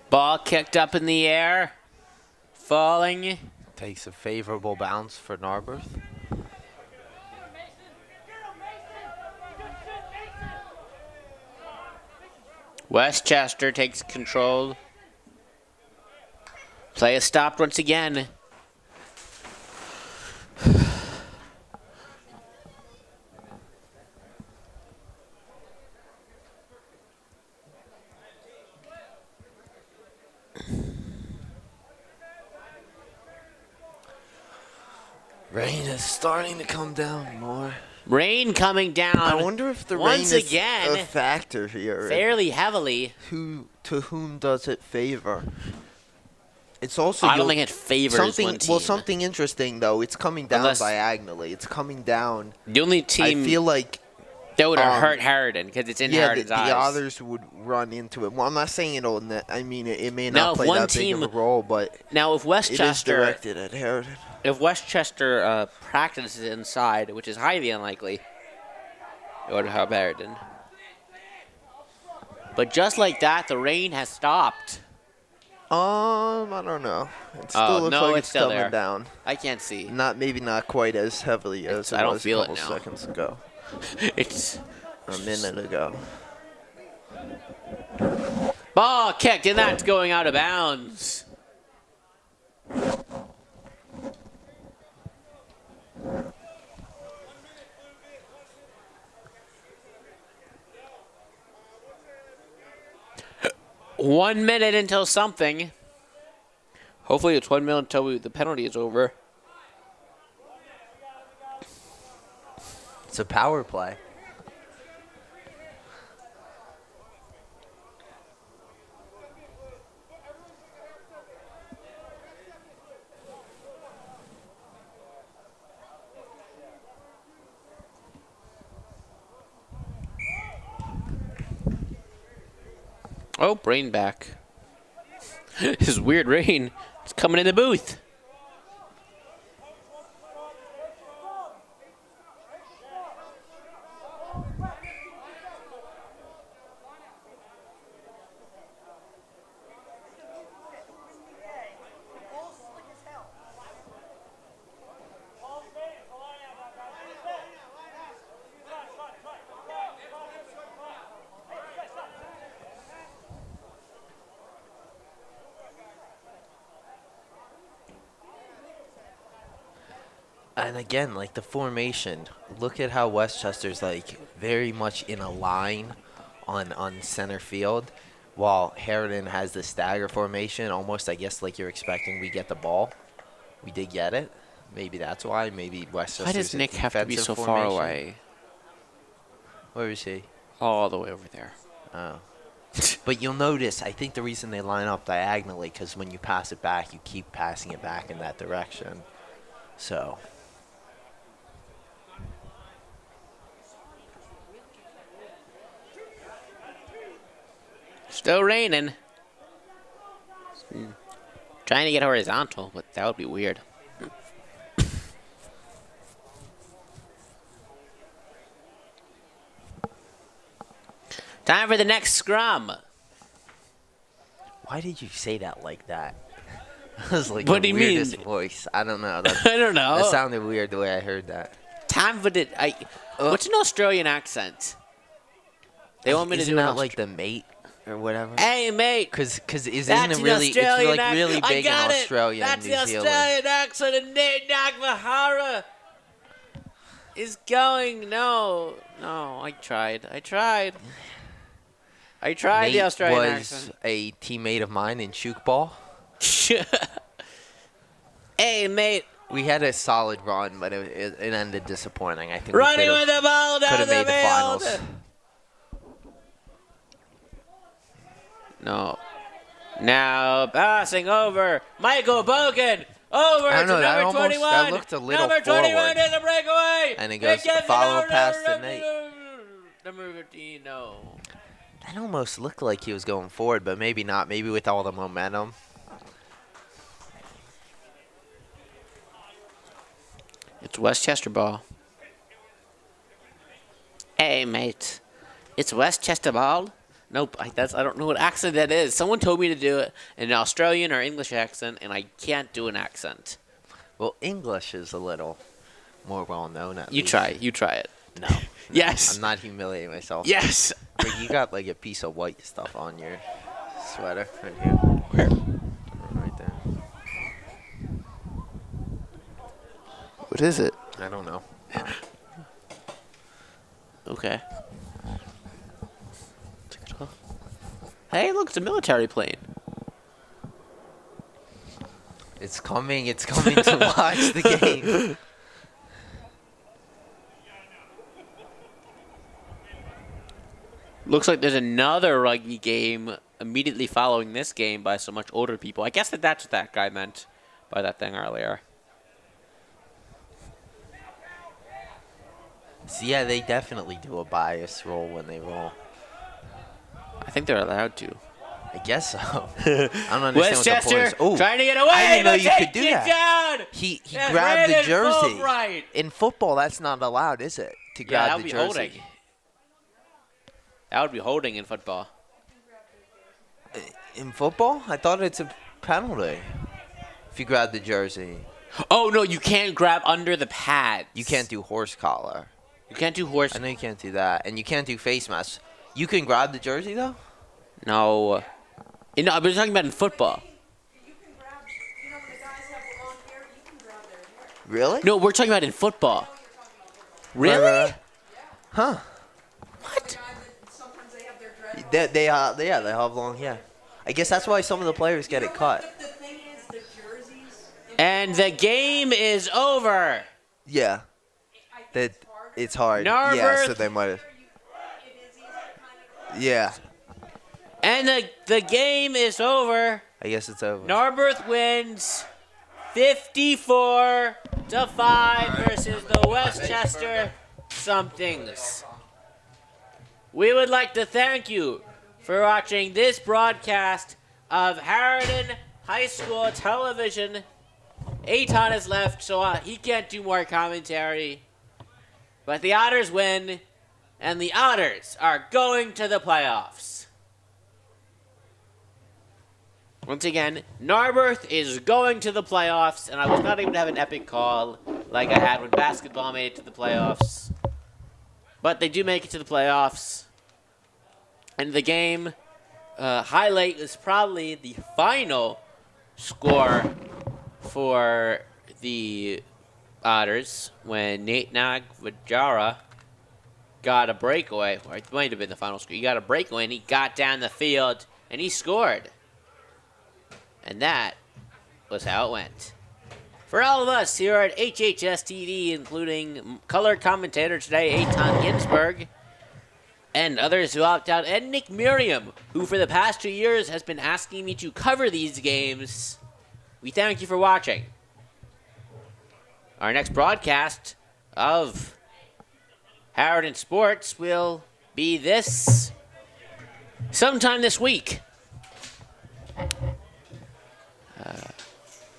Ball kicked up in the air, falling. Takes a favorable bounce for Narberth. Westchester takes control. Play is stopped once again. Rain is starting to come down more. Rain coming down. I wonder if the once rain is again, a factor here. fairly heavily. To whom does it favor? It's also I don't think it favors something. one team. Well, something interesting though. It's coming down Unless- diagonally. It's coming down. The only team I feel like that would have hurt Harriton because it's in the Harriton's eyes. others would run into it. Well, I'm not saying it'll. I mean, it may Now, not if play one that big of a team- role, but Now, if it is Westchester, directed at Harriton. practices inside, which is highly unlikely, it would help Harriton. But just like that, the rain has stopped. I don't know. It still Oh, looks no, like it's it's still coming there. down. I can't see. Maybe not quite as heavily as I it don't was feel a it couple now. seconds ago. It's A minute ago. ball kicked, and that's going out of bounds. One minute until something. Hopefully it's 1 minute until the penalty is over. It's a power play. Oh, rain back. This is weird rain. It's coming in the booth. And again, like the formation, look at how Westchester's like very much in a line on center field, while Harriton has the stagger formation. Almost, I guess, like you're expecting we get the ball. We did get it. Maybe that's why. Maybe Westchester's Why does in Nick have to be so defensive far formation. away? Where is he? All the way over there. Oh. But you'll notice, I think the reason they line up diagonally, because when you pass it back, you keep passing it back in that direction. So. Still raining. Trying to get horizontal, but that would be weird. Time for the next scrum. Why did you say that like that? That was like What the do you mean? weirdest voice. I don't know. That, I don't know. that sounded weird the way I heard that. Time for the. What's an Australian accent? They want me to Isn't do that an like the mate or whatever? Hey mate, Because isn't that's it an really? It's Australian like really accent. big in I got Australia That's and New the Zealand. Australian accent, and Nate Nagvahara is going. No, I tried. the Nate Australian was accent. a teammate of mine in shoot ball. Hey mate, We had a solid run, but it ended disappointing. I think running we with the ball could down have the made the field. finals. No. Now passing over, Michael Bogan over I to don't know, that number almost- 21. that looked a little number 21 forward. is a breakaway. And it goes gets follow over pass to number- Nate. Number 15, no. That almost looked like he was going forward, but maybe not. Maybe with all the momentum. It's Westchester ball. Hey, mate. It's Westchester ball. Nope, I don't know what accent that is. Someone told me to do it in an Australian or English accent, and I can't do an accent. Well, English is a little more well known. At You least. try it. No. Yes. I'm not humiliating myself. Yes. Like, you got like a piece of white stuff on your sweater right here. Where? Right there. What is it? I don't know. Okay. Take it off. Hey, look, it's a military plane. It's coming to watch the game. Looks like there's another rugby game immediately following this game by so much older people. I guess that's what that guy meant by that thing earlier. So yeah, they definitely do a bias roll when they roll. I think they're allowed to. I guess so. I don't understand what the point Westchester is. Oh, trying to get away. I didn't know but you could takes do it that. Down. He That's grabbed the Brandon jersey. Fulbright. In football, that's not allowed, is it? To Yeah, grab that the would be jersey. holding. That would be holding in football. In football, I thought it's a penalty. If you grab the jersey, Oh, no, you can't grab under the pads. you can't do horse collar. You can't do horse. I know you can't do that, and you can't do face mask. You can grab the jersey though. No. No, I've been talking about in football. You can grab, you know, when the guys have the long hair, you can grab their hair. Really? No, we're talking about in football. Really? Right. Huh? What? The guys that sometimes they have their dreads. They have long hair. I guess that's why some of the players get it cut. The thing is, the jerseys. And the game is over. Yeah. That it's hard. Narberth. Yeah, so they might have. It is easy to kind of. Yeah. And the game is over. I guess it's over. Narberth wins 54-5 versus the Westchester Somethings. We would like to thank you for watching this broadcast of Harriton High School Television. Eitan is left, so he can't do more commentary. But the Otters win, and the Otters are going to the playoffs. Once again, Narberth is going to the playoffs, and I was not able to have an epic call like I had when basketball made it to the playoffs. But they do make it to the playoffs. And the game highlight is probably the final score for the Otters when Nate Nagvajara got a breakaway. Or it might have been the final score. He got a breakaway, and he got down the field, and he scored. And that was how it went. For all of us here at HHS TV, including color commentator today, Eitan Ginsberg, and others who opted out, and Nick Miriam, who for the past 2 years has been asking me to cover these games, we thank you for watching. Our next broadcast of Harriton Sports will be sometime this week.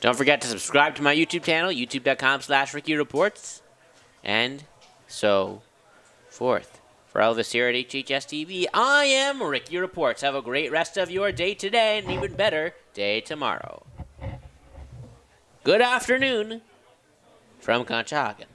Don't forget to subscribe to my YouTube channel, youtube.com/RickyReports, and so forth. For all of us here at HHS TV, I am Ricky Reports. Have a great rest of your day today, and an even better day tomorrow. Good afternoon from Conshohocken.